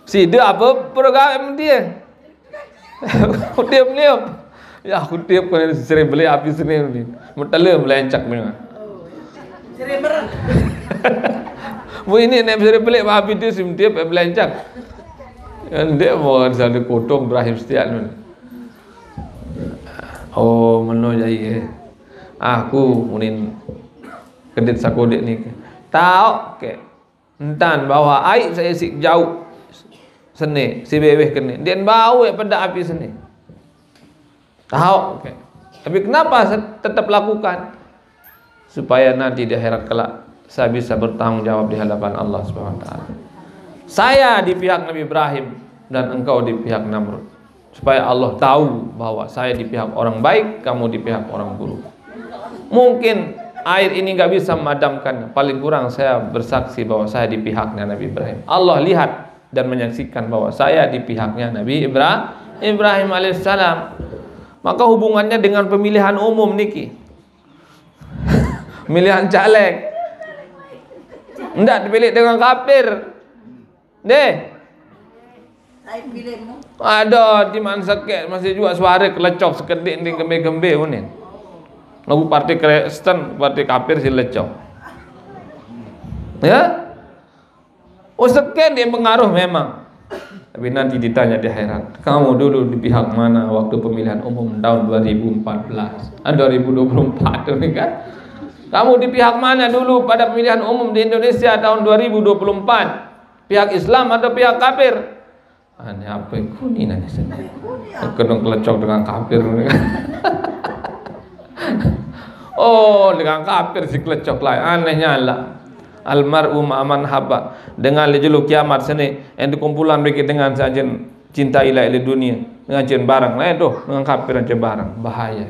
si dia apa program dia kutiup ya kutiup kan sering beli api seni ni mutalem belencak memang sering berat bu ini nek sering beli api tu sim tiup belencak kan dia mau selalu kotong Ibrahim setiap ni. Oh meno jai aku munin kedit sakodik ni tahu ke entan bawa air saya sik jauh seni si bebeh kene dia bau pada api seni tahu ke Tapi kenapa saya tetap lakukan? Supaya nanti di akhirat kelak saya bisa bertanggung jawab di hadapan Allah Subhanahu wa taala. Saya di pihak Nabi Ibrahim dan engkau di pihak Namrud. Supaya Allah tahu bahwa saya di pihak orang baik, kamu di pihak orang buruk. Mungkin air ini gak bisa memadamkan, paling kurang saya bersaksi bahwa saya di pihaknya Nabi Ibrahim. Allah lihat dan menyaksikan bahwa saya di pihaknya Nabi Ibrahim alaihissalam. Maka hubungannya dengan pemilihan umum niki, pemilihan caleg, ndak dipilih dengan kafir, deh. Ada di mana sakit masih juga suara kelecok sekedik di gembe-gembe unin. Lagu partai Kristen, partai kafir si lecok. Ya? Oh sekian dia pengaruh memang. Tapi nanti ditanya di akhirat, kamu dulu di pihak mana waktu pemilihan umum tahun 2014? 2024 ini kan? Kamu di pihak mana dulu pada pemilihan umum di Indonesia tahun 2024? Pihak Islam atau pihak kafir? Ini apa yang kuning nanti sendiri? Kedong kelecok dengan kafir. Oh, dengan kafir si kelecok lain. Anehnya lah. Almar'u ma'aman haba. Dengan lejulu kiamat sini yang dikumpulan mereka dengan sajen cinta ilah dunia, dengan jen barang lain tuh, dengan kafir aja barang. Bahaya.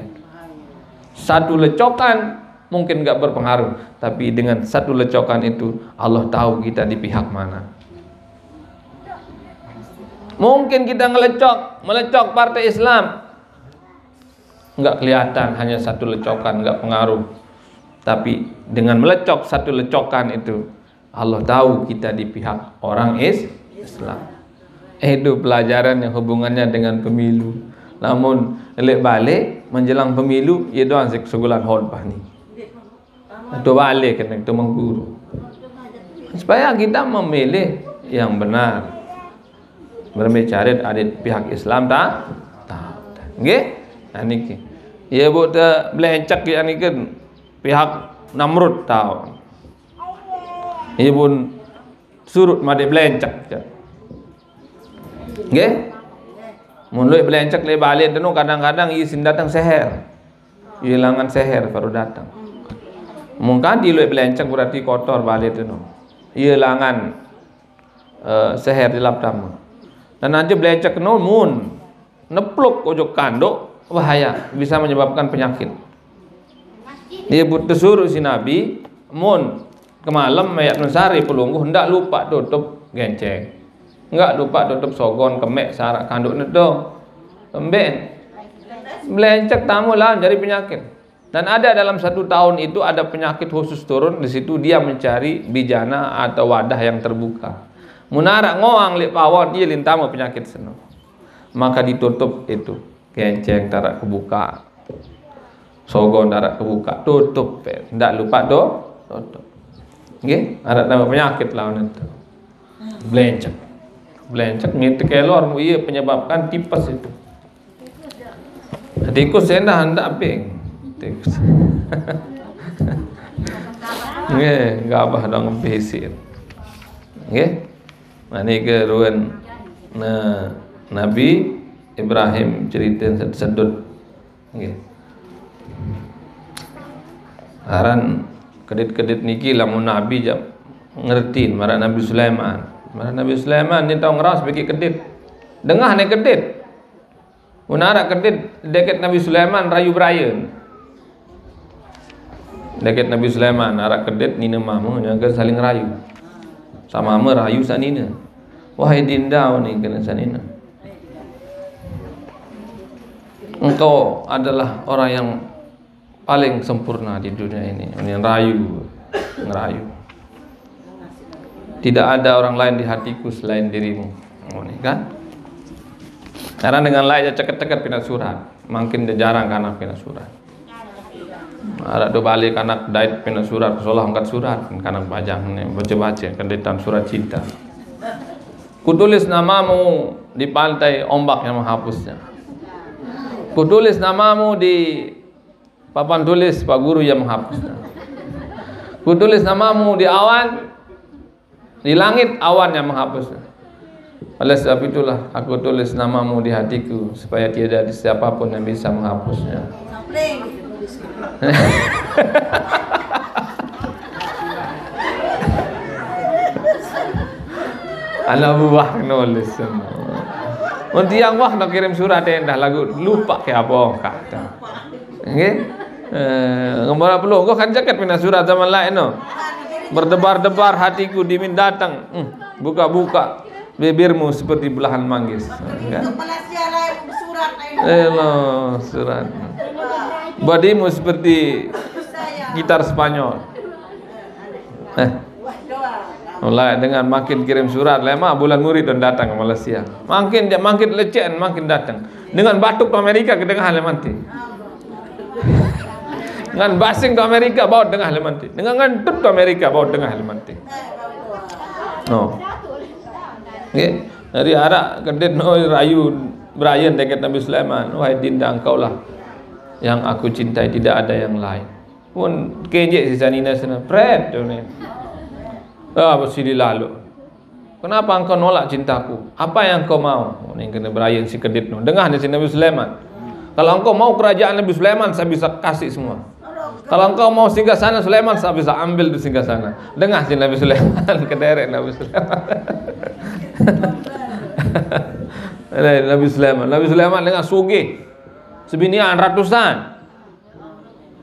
Satu lecokan mungkin enggak berpengaruh, tapi dengan satu lecokan itu Allah tahu kita di pihak mana. Mungkin kita melecok partai Islam, enggak kelihatan, hanya satu lecokan, enggak pengaruh. Tapi dengan melecok satu lecokan itu Allah tahu kita di pihak orang Islam. Itu pelajaran yang hubungannya dengan pemilu. Namun elek balik menjelang pemilu ia doang segulan khutbah ni. Itu balik kena itu mengguru. Supaya kita memilih yang benar. Berbicara ada pihak Islam tak? Nggih? Nah niki. Ya bu ta belencak ya niki pihak Namrud tahu. Ia pun surut made belencak. Nggih? Mun lu belencak le balik tu kadang-kadang ia sin datang seher. Hilangan seher baru datang. Mungkin di lu belencak berarti kotor balik tu. Hilangan seher di lap tamu. Dan nanti belencak mun nepluk ujung kanduk bahaya, bisa menyebabkan penyakit. Dia butuh suruh si Nabi mun kemalam mayat nusari pelungguh hendak lupa tutup genceng, enggak lupa tutup sogon kemek sarak kanduk nedo temben belencek tamu lah jadi penyakit. Dan ada dalam 1 tahun itu ada penyakit khusus turun di situ, dia mencari bijana atau wadah yang terbuka. Munarak ngoang lip pawon dia lintamu penyakit seno, maka ditutup itu genceng tarak kebuka, sogon darat kebuka, tutup, tidak lupa tutup. Nggih, ada nama penyakit lawan itu. Belencek ngitik kelor mu iya penyebabkan tipes itu. Tikus sendah hendak ping. Tikus. Nggih, gabah dong pesir. Nggih. Mani ke ruan Nabi Ibrahim cerita sedut. Nggih. Aran kedit-kedit niki lamun Nabi jam ngertiin marah Nabi Sulaiman. Marah Nabi Sulaiman ni tahu ngeras bagi kedit. Dengah ni kedit. Munara kedit deket Nabi Sulaiman rayu berayeun. Deket Nabi Sulaiman arak kedit nina mamu jaga saling rayu. Sama merayu sanina. Wahai dinda ni kena sanina. Engkau adalah orang yang paling sempurna di dunia ini, yang ngerayu. Tidak ada orang lain di hatiku selain dirimu. Kan? Karena dengan lain ceket-ceket pina surat, makin jarang kanak pina surat. Ada do balik anak dait pina surat, seolah angkat surat, kanak bajang ni baca-baca kenditan surat cinta. Kutulis namamu di pantai ombak yang menghapusnya. Kutulis namamu di papan tulis Pak Guru yang menghapusnya. Kutulis namamu di awan, di langit awan yang menghapusnya. Oleh sebab itulah aku tulis namamu di hatiku supaya tiada siapapun yang bisa menghapusnya. Anak buah nulis. Nanti yang wah nak kirim surat dah lagu lupa ke apa kata. Nggih. Ngomong perlu engko kan jaket pina surat zaman lain no. Berdebar-debar hatiku dimin datang. Buka-buka bibirmu seperti belahan manggis. Kan? Surat. Badimu seperti gitar Spanyol. Mulai dengan makin kirim surat, lama bulan murid dan datang ke Malaysia. Makin leceh, makin datang. Dengan batuk ke Amerika ke tengah mati. Dengan basing ke Amerika bawa tengah mati. Dengan ngantut ke Amerika bawa tengah mati. No. Okay. Dari arah kedit no rayu Brian dekat Nabi Sulaiman. Wahai dinda engkaulah yang aku cintai, tidak ada yang lain. Pun kejek si Sanina sana. Pret ni. Bersili lalu. Kenapa engkau nolak cintaku? Apa yang kau mau? Ini kena Brian si kedit no. Dengar ni si Nabi Sulaiman. Kalau engkau mau kerajaan Nabi Sulaiman, saya bisa kasih semua. Kalau engkau mau singgah sana Sulaiman, saya bisa ambil di singgah sana. Dengar si Nabi Sulaiman, kederek Nabi Sulaiman. Nabi Sulaiman dengan sugih sebinian ratusan.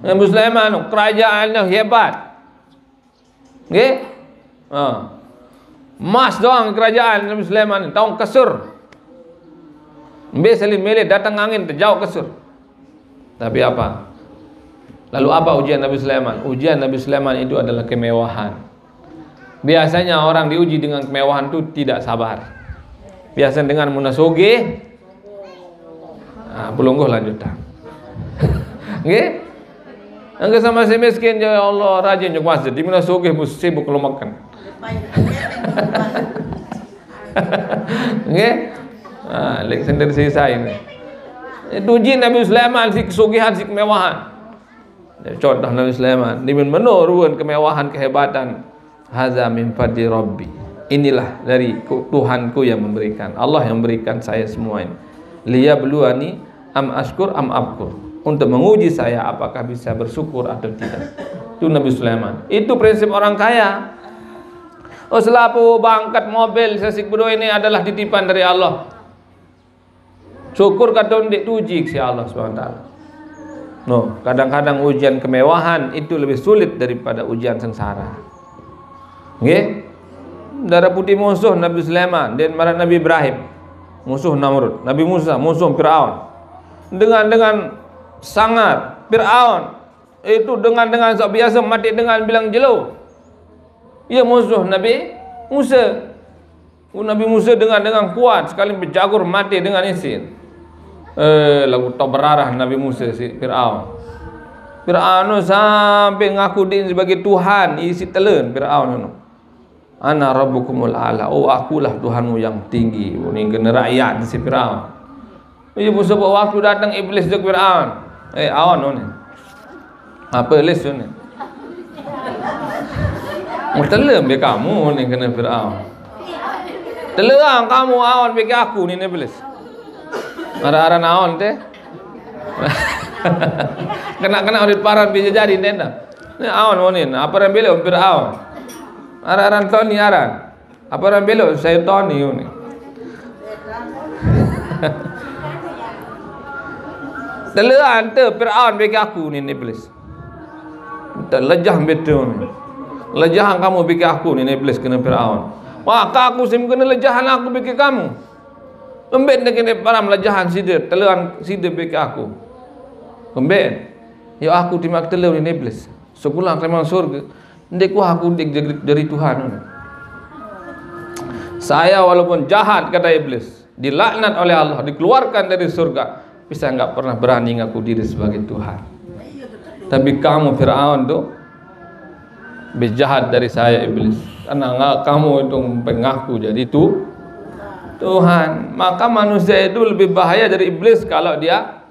Nabi Sulaiman kerajaannya hebat. Nggih? Emas doang kerajaan Nabi Sulaiman, tahun kasur. Mbak Salim Melih datang angin terjauh kasur. Tapi apa? Lalu apa ujian Nabi Sulaiman? Ujian Nabi Sulaiman itu adalah kemewahan. Biasanya orang diuji dengan kemewahan itu tidak sabar. Biasanya dengan munasoge. Pelungguh lanjutan. Nggih? Angga sama si miskin ya Allah rajin nyuk masjid. Di munasoge mesti sibuk kalau makan. Nggih? Lek sendiri sisa ini. Itu ujian Nabi Sulaiman si kesugihan si kemewahan. Contoh Nabi Sulaiman dimin menurun kemewahan kehebatan. Hadza min fadli Rabbi. Inilah dari Tuhanku yang memberikan. Allah yang memberikan saya semua ini. Liyabluwani am ashkur am abkur. Untuk menguji saya apakah bisa bersyukur atau tidak. Itu Nabi Sulaiman. Itu prinsip orang kaya. Selapu bangkat mobil sesik berdua ini adalah titipan dari Allah. Syukur kata undik tuji si Allah SWT. No, kadang-kadang ujian kemewahan itu lebih sulit daripada ujian sengsara. Nggih? Darah putih musuh Nabi Sulaiman dan marah Nabi Ibrahim, musuh Namrud, Nabi Musa, musuh Firaun. Dengan sangat Firaun itu dengan sok biasa mati dengan bilang jelo. Ia musuh Nabi Musa. Nabi Musa dengan kuat sekali berjagur mati dengan isin. Lagu tak berarah Nabi Musa si Firaun. Firaun sampai ngaku dia sebagai Tuhan, isi telen Firaun. Ana rabbukumul a'la. Oh akulah Tuhanmu yang tinggi. Ini kena rakyat si Firaun. Ia pun sebab waktu datang iblis ke Firaun. Awan ni. Apa iblis ni? Telem be kamu ni kena Firaun. Telerang kamu awan bagi aku ni iblis. Arah-arah naon teh. Kena audit paran bisa jadi tenda. Ni awan monin, apa ran belo hampir awan. Arah-arah Tony aran. Apa ran belo saya Tony ni. Telean te Firaun bagi aku ni iblis. Lejah betul ni. Lejahan kamu bagi aku ni iblis kena Firaun. Maka aku sim kena lejahan aku bagi kamu. Kembet nak kena param lejahan sidir, telean sidir bagi aku. Kembet. Ya aku timak teleu ni iblis. Sepulang ke surga, ndek aku dari Tuhan. Saya walaupun jahat kata iblis, dilaknat oleh Allah, dikeluarkan dari surga, bisa enggak pernah berani ngaku diri sebagai Tuhan. Tapi kamu Firaun tu lebih jahat dari saya iblis. Karena kamu itu mengaku jadi Tuhan. Maka manusia itu lebih bahaya dari iblis kalau dia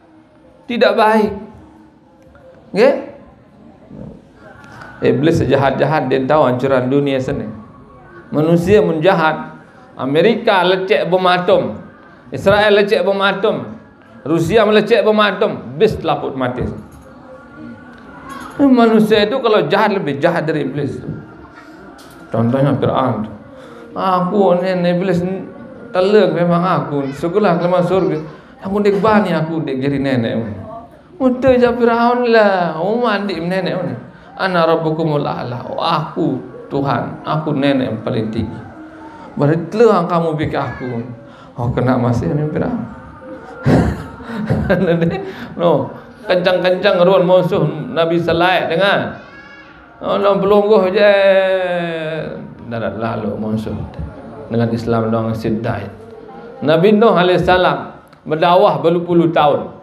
tidak baik. Nggih? Iblis sejahat-jahat dia tahu hancuran dunia sini. Manusia menjahat Amerika lecek bom atom, Israel lecek bom atom, Rusia melecek bom atom, bis laput mati. Manusia itu kalau jahat lebih jahat dari iblis. Contohnya Fir'aun. Aku ni iblis teleng memang aku. Syukurlah kalau masuk surga. Aku dek bani aku dek jadi nenek. Mudah je Fir'aun lah. Umat dik nenek ni. Ana rabbukumul a'la. Aku Tuhan, aku nenek yang paling tinggi. Berarti telah kamu bikin aku. Oh kena masih ni Fir'aun. No, kencang-kencang ruan musuh Nabi Saleh dengar. Allah pelungguh je darat lalu musuh dengan Islam doang sidai. Nabi Nuh alaihissalam berdakwah berpuluh tahun.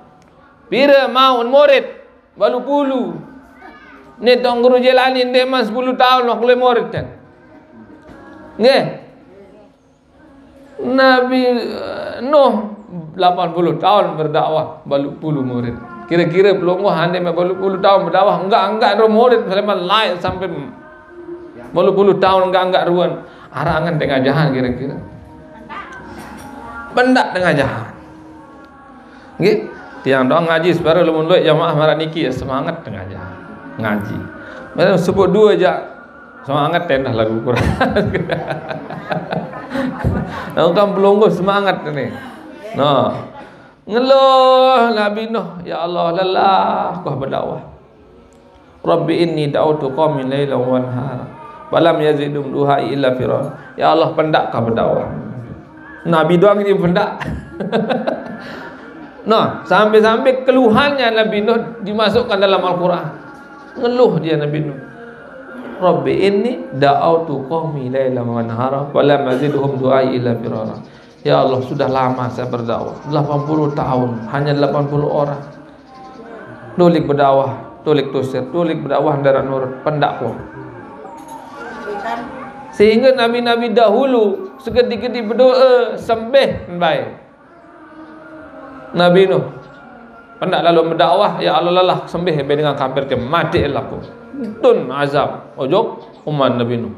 Pira mau murid berpuluh. Ni tong guru Jelani ndek mas 10 tahun nak boleh murid kan. Nggih. Nabi Nuh 80 tahun berdakwah berpuluh murid. Kira-kira pelungguh ande berpuluh tahun berdakwah enggak murid selama lain sampai berpuluh tahun enggak ruan. Arangan tengah jahan kira-kira. Pendak tengah jahan. Nggih, tiang doang ngaji separuh lumun duit jamaah marah niki ya semangat tengah jahan. Ngaji. Macam sebut dua aja semangat tendah lagu Quran. Nah, kan pelungguh semangat ni. Nah, ngeluh Nabi Nuh, ya Allah lelah aku berdakwah. Rabbi inni da'utu qaumi lailan wa nahara falam yazidum duhai illa firara. Ya Allah pendak kau berdakwah. Nabi doang ini pendak. Nah, sampai-sampai keluhannya Nabi Nuh dimasukkan dalam Al-Quran. Ngeluh dia Nabi Nuh. Rabbi inni da'utu qaumi lailan wa nahara falam yazidhum duhai illa firara. Ya Allah sudah lama saya berdakwah 80 tahun hanya 80 orang. Tulik berdakwah, tulik tusir, tulik berdakwah darah nurut pendakwa. Sehingga nabi-nabi dahulu seketika berdoa sembih baik. Nabi Nuh pendak lalu berdakwah, ya Allah lelah sembih dengan kafir ke mati laku. Tun azab ojok umat Nabi Nuh.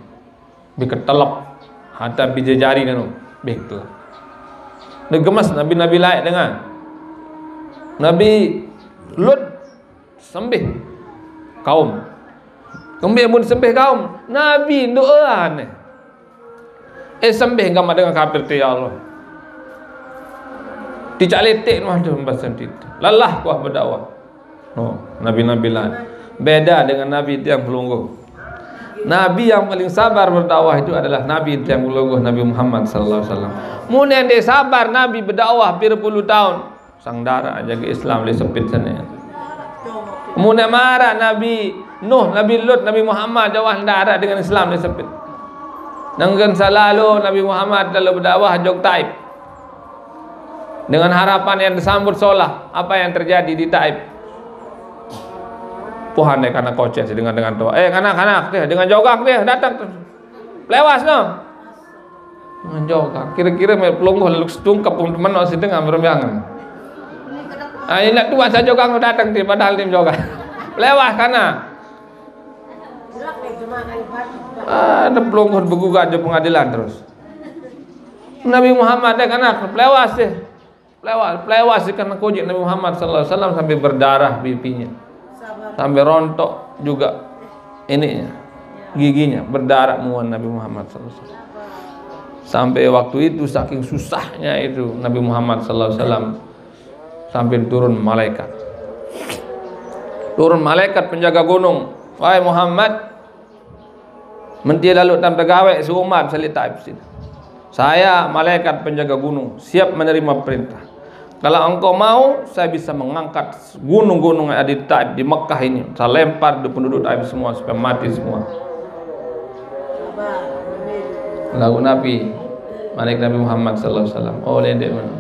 Biketelap hatta bijajari nanu beklah. Gemas Nabi-Nabi lain dengar. Nabi Lut sembih kaum. Kemudian pun sembih kaum. Nabi doa ni. Sembih gambar dengan kafir tu ya Allah. Tidak letik macam bahasa itu. Lelah kuah berdakwah. No, Nabi-Nabi lain. Beda dengan Nabi yang pelungguh. Nabi yang paling sabar berdakwah itu adalah Nabi yang pelungguh Nabi Muhammad sallallahu alaihi wasallam. Mun yang dia sabar Nabi berdakwah berpuluh tahun, sang darah jaga Islam le sempit sana. Mun marah Nabi Nuh, Nabi Lut, Nabi Muhammad dakwah darah dengan Islam le sempit. Nanggan selalu Nabi Muhammad dalam berdakwah jog Taif. Dengan harapan yang disambut solah, apa yang terjadi di Taif? Puhan deh karena koces dengan doa. Kanak-kanak dia dengan jogak dia datang lewas no. Dengan jogak. Kira-kira pelungguh lalu setungkap teman no sedang berembangan. Ini nak tua saja jogak datang dia padahal tim jogak. Lewas karena ada pelungguh bergugat di pengadilan terus. Nabi Muhammad deh kanak lewas deh. Lewas karena kojek Nabi Muhammad sallallahu alaihi wasallam sampai berdarah pipinya. Sampai rontok juga ini giginya berdarah muan Nabi Muhammad SAW. Sampai waktu itu saking susahnya itu Nabi Muhammad SAW sampai turun malaikat. Turun malaikat penjaga gunung. Wahai Muhammad, menti lalu tanpa gawe seumat sali Taif sini. Saya malaikat penjaga gunung siap menerima perintah. Kalau engkau mau, saya bisa mengangkat gunung-gunung yang ada di Taif, di Mekah ini. Saya lempar di penduduk Taif semua supaya mati semua. Lagu Nabi, malaikat Nabi Muhammad sallallahu alaihi wasallam. Oh lendek mana?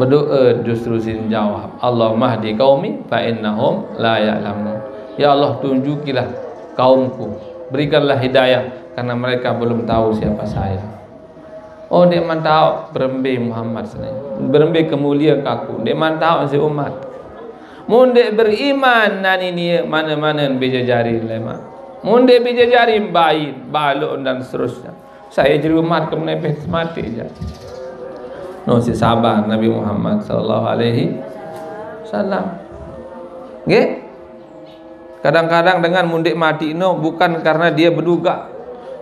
Berdoa justru sin jawab. Allahumma hdi qaumi fa innahum la ya'lamun. Ya Allah tunjukilah kaumku, berikanlah hidayah karena mereka belum tahu siapa saya. Oh dia mantau berembe Muhammad sebenarnya. Berembe kemuliaan aku. Dia mantau si umat. Mun dia beriman nani ni mana-mana bijajari lema. Mun dia bijajari baik, balok dan seterusnya. Saya jadi umat ke menepis mati aja. No, si sabar Nabi Muhammad sallallahu alaihi wasallam. Nggih? Kadang-kadang dengan mundik mati no bukan karena dia berduga,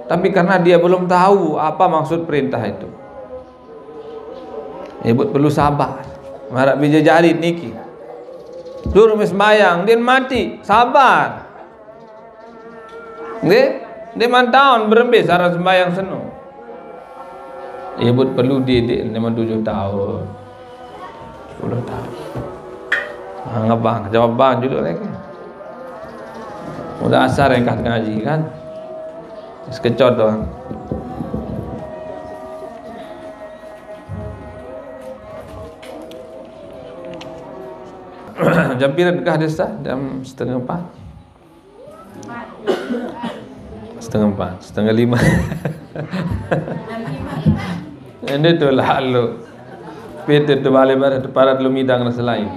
tapi karena dia belum tahu apa maksud perintah itu. Ibu perlu sabar. Marak bija jari niki. Suruh sembayang, dia mati, sabar. Nggih? Dia mantauan berembes arah sembayang seno. Ibu perlu didik 7 tahun. 10 tahun. Anggap bang, jawab bang juga lagi. Udah asar yang ngaji kan? Sekecot doang. Jam pira dekah desa? Jam 3:30. 3:30, 4:30. Ini tu lalu. Pete tu balik barat parat lu midang na selain.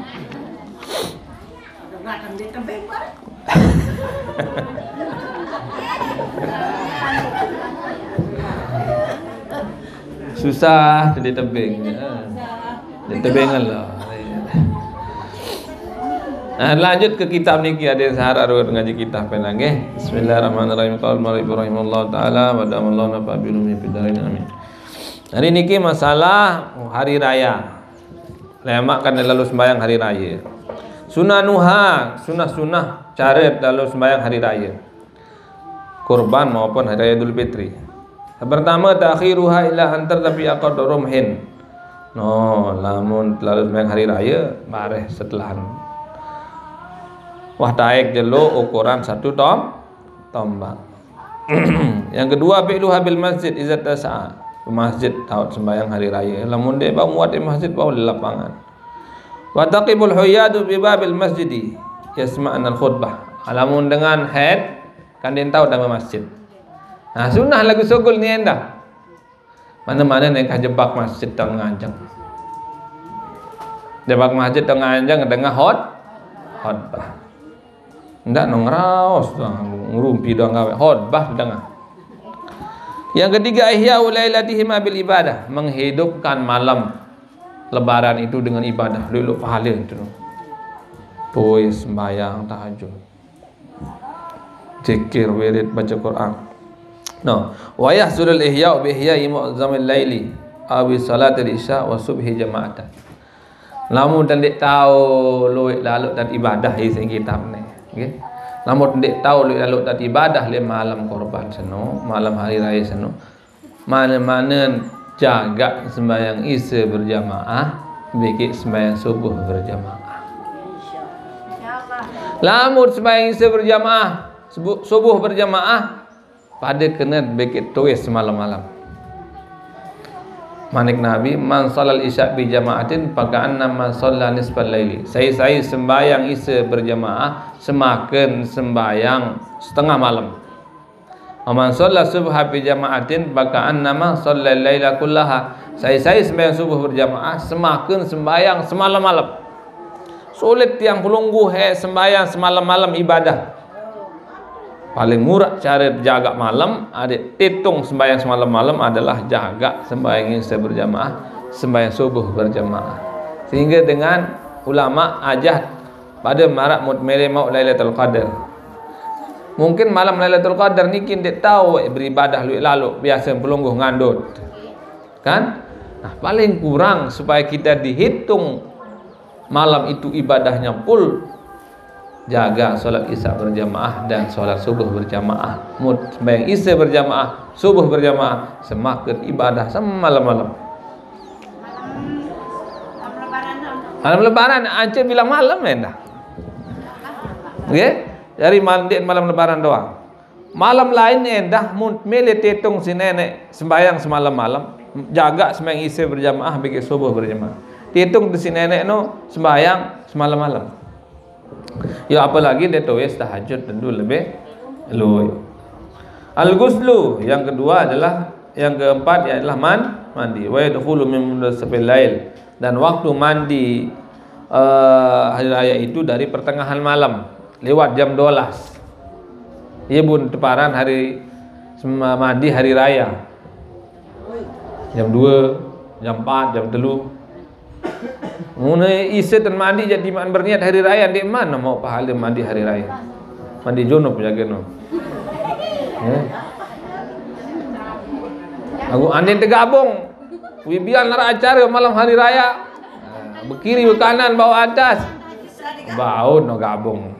Susah di tebing. Di tebengan lah. Nah, lanjut ke kitab niki ada yang sahara ngaji kitab penang nggih. Bismillahirrahmanirrahim. Qala Ibrahimullah taala wa damallahu nafa bilumi bidarin amin. Hari niki masalah hari raya. Lemak kan lalu sembahyang hari raya. Sunanuha, sunah-sunah cara lalu sembahyang hari raya. Kurban maupun hari raya Idul Fitri. Pertama takhiruha ila antar tapi aqad rumhin. No, lamun lalu sembahyang hari raya bareh setelah wah taek jelo ukuran 1 tombak. Yang kedua fi'luha bil masjid izat tas'a. Masjid tahu sembahyang hari raya. Lamun dia bau muat di masjid bau di lapangan. Wa taqibul huyadu bi babil masjidi yasma'na al khutbah. Lamun dengan head kan dia tahu dalam masjid. Nah, sunnah lagu sugul ni endah. Mana-mana yang kajebak masjid tengah anjang. Jebak masjid tengah anjang dengar khutbah. Ndak nongraos ngurumpi doang gawe khotbah dengar. Yang ketiga ihya'u lailatihim bil ibadah, menghidupkan malam lebaran itu dengan ibadah, lulu pahala itu. Tuh sembahyang tahajud. Zikir, wirid, baca Quran. No, wa yahsulul ihya'u bi ihya'i mu'azzamil laili aw bi salatil isya wa subhi jama'atan. Lamun ndak tahu luwih lalu dan ibadah isi kitab ni. Okay. Namun tidak tahu lalu tadi ibadah le malam korban seno, malam hari raya seno. Mana-mana jaga sembahyang isya berjamaah, bikin sembahyang subuh berjamaah. Lamun sembahyang isya berjamaah, subuh berjamaah, pada kena bikin tuis malam-malam. Manik Nabi, man salal isya bi jama'atin faka'anna man shalla nisfal laili. Saya sembahyang isya berjamaah semakin sembahyang setengah malam. Wa man shalla subha bi jama'atin faka'anna man shalla laila kullaha. Saya sembahyang subuh berjamaah semakin sembahyang semalam-malam. Sulit yang pelungguh sembahyang semalam-malam ibadah. Paling murah cara jaga malam, adik hitung sembahyang semalam malam adalah jaga sembahyang isya berjamaah, sembahyang subuh berjamaah. Sehingga dengan ulama ajah pada marak mutmere mau Lailatul Qadar. Mungkin malam Lailatul Qadar ni kita tahu beribadah lalu biasa pelungguh ngandut. Kan? Nah, paling kurang supaya kita dihitung malam itu ibadahnya full. Jaga solat isya berjamaah dan solat subuh berjamaah. Sembahyang isya berjamaah, subuh berjamaah, semakin ibadah semalam-malam. Malam lebaran ancen bilang malam endah. Nggih? Dari malam lebaran doang. Malam lain endah mele tetung si nenek sembahyang semalam-malam, jaga sembahyang isya berjamaah, bikin subuh berjamaah. Tetung si nenek no sembahyang semalam-malam. Ya apalagi dia tulis tahajud tentu lebih luwih. Al-ghuslu yang kedua adalah yang keempat adalah mandi. Wa yadkhulu min muntasafil lail, dan waktu mandi hari raya itu dari pertengahan malam lewat jam 12. Ia pun teparan hari mandi hari raya. Jam 2, jam 4, jam 3. Muna isa dan mandi jadi man berniat hari raya di mana mau pahala mandi hari raya. Mandi junub jaga no. Aku andin tergabung. Wibian lara acara malam hari raya. Berkiri ke kanan bawa atas. Bau no gabung.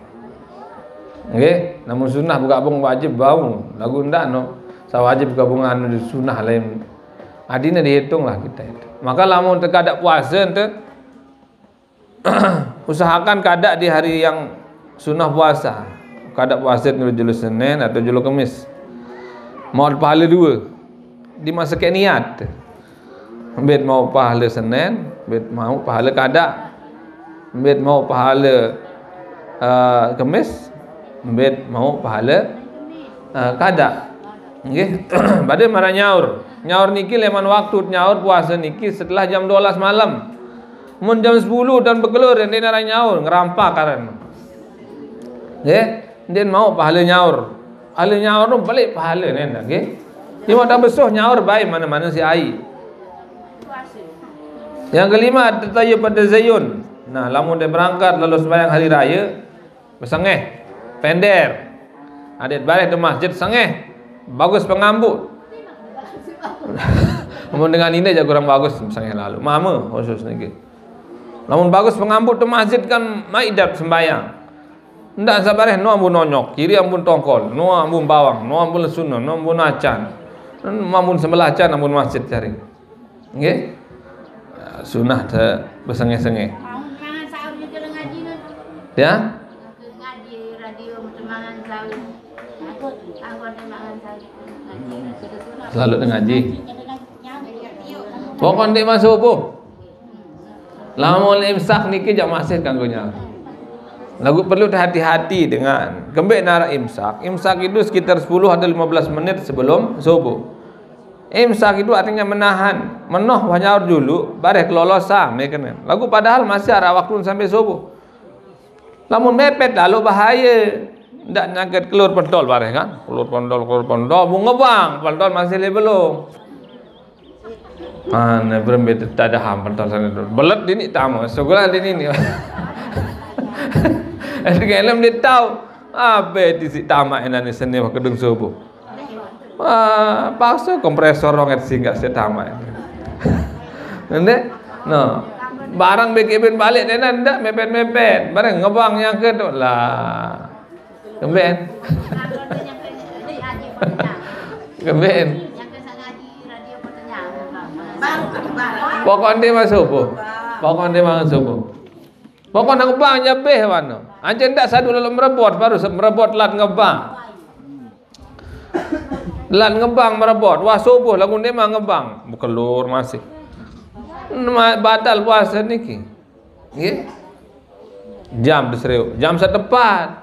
Okey, namun sunnah bergabung wajib bau. Lagu ndak no. Sawajib gabungan di sunnah lain. Adina dihitunglah kita itu. Maka lamun terkadap puasa ente usahakan kada di hari yang sunnah puasa. Kada puasa di julu Senin atau julu Kamis. Mau pahala 2. Di masa ke niat. Bet mau pahala Senin, bet mau pahala kada. Bet mau pahala Kamis, bet mau pahala kada. Nggih. Bade marah nyaur. Nyaur niki leman waktu nyaur puasa niki setelah jam 12 malam. Mun jam 10 dan bekelur ende nara nyaur ngerampak karan. Nggih, den mau pahala nyaur. Pahala nyaur no balik pahala nenda nggih. Cuma dah besuh nyaur baik mana-mana si ai. Yang kelima tertayu pada zayun. Nah, lamun dia berangkat lalu sembahyang hari raya besengeh, pender. Adik balik ke masjid sengeh. Bagus pengambut. Namun dengan ini aja kurang bagus misalnya lalu. Mama khusus niki. Namun bagus pengambut tu masjid kan maidat sembayang. Ndak sabareh no ambun nonyok, kiri ambun tongkol, no ambun bawang, no ambun lesuno, no ambun acan. Ambun sebelah acan ambun masjid cari. Nggih. Sunah te besengeh-sengeh. Ya? Ngaji radio temangan sahur. Aku temangan sahur. Selalu ngaji. Pokok ndek masuk subuh. Lamun imsak niki jak masih kanggonya. Lagu perlu hati-hati dengan kembek nara imsak. Imsak itu sekitar 10 atau 15 menit sebelum subuh. Imsak itu artinya menahan, menoh banyak dulu, bareh kelolosan, kan. Lagu padahal masih ada waktu sampai subuh. Lamun mepet lalu bahaya. Ndak nyangket keluar pentol bareh kan? Keluar pentol, mau ngebang, pentol masih belum. Mana berembet tak ada ham pentol sana tu. Belet ini tamu, sekolah ini. Ada kelem dia tahu apa di si tamak ini seni kedung subuh. Paksa kompresor ronget singgah setama. Nanti, no. Barang bekeben balik dia ndak mepet-mepet. Barang ngebang yang kedua lah. Kemben. Kemben. Pokok dia masuk subuh. Pokok dia masuk subuh. Pokok nak ngebang nyabeh mana. Anjen ndak sadu dalam merebot baru merebot lat ngebang. Lat ngebang merebot. Wah subuh lagu dia mah ngebang. Bukelur masih. Batal puasa niki. Nggih. Jam diseriuk. Jam setepat.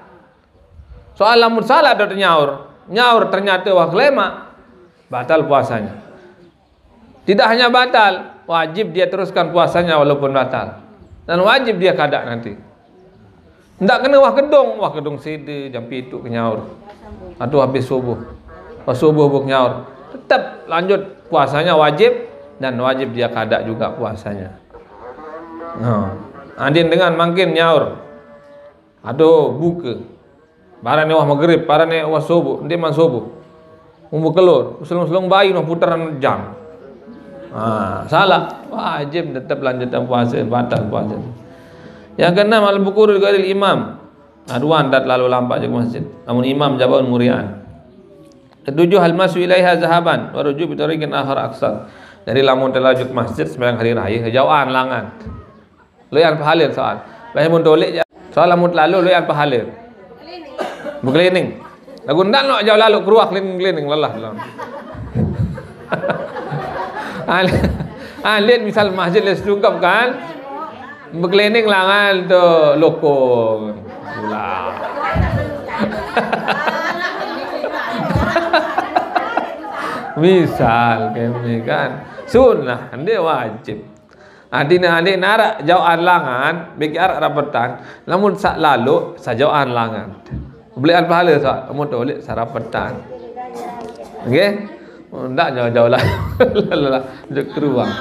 Soal lamun salah ada nyaur ternyata wah kelema, batal puasanya. Tidak hanya batal, wajib dia teruskan puasanya walaupun batal. Dan wajib dia kada nanti. Ndak kena wah kedung sidi jam 7 ke nyaur. Atau habis subuh. Pas subuh buk nyaur. Tetap lanjut puasanya wajib dan wajib dia kada juga puasanya. Andin dengan makin nyaur. Aduh buka. Barane wah maghrib, barane wah subuh, ndek man subuh. Umbu kelur, usulung-usulung bayi noh putaran jam. Salah. Wajib tetap lanjutkan puasa, batal puasa. Yang keenam al-bukur ghairil imam. Aduan dat lalu lampak ke masjid. Namun imam jabaun murian. Ketujuh al-masu ilaiha zahaban wa ruju' bi tariqin akhar aksar. Dari lamun terlanjut masjid sembahyang hari raya kejauhan langan. Loyan pahalil soal. Bae mun tolek soal lamun lalu loyan pahalil. Berkeliling. Lagu ndak nak jauh lalu keruah keliling-keliling lelah. Lihat misal masjid les cukup kan. Berkeliling langan tu loko. Ulah. Misal kami kan sunnah dia wajib. Adik narak jauhan langan bagi arak rapatan. Namun sak lalu sajauhan langan. Belian pahala sah, kamu tolak sarapan. Okey. Enggak jauh-jauh lah. Dek ruang.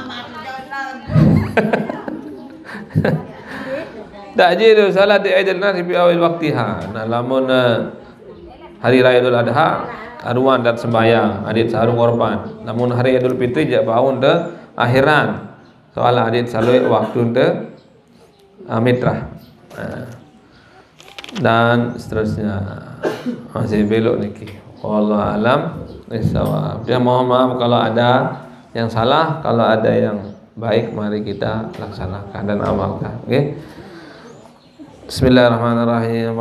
Tak jiru salat Aidil Nasi fi awal waktiha. Nah lamun hari raya Idul Adha aruan dat sembayang adit sarung korban. Namun hari Idul Fitri jak baun de akhiran. Soal adit salui waktu de mitra. Dan seterusnya masih belok niki. Wallahu alam bisawab. Dia mohon maaf kalau ada yang salah, kalau ada yang baik mari kita laksanakan dan amalkan. Okey. Bismillahirrahmanirrahim.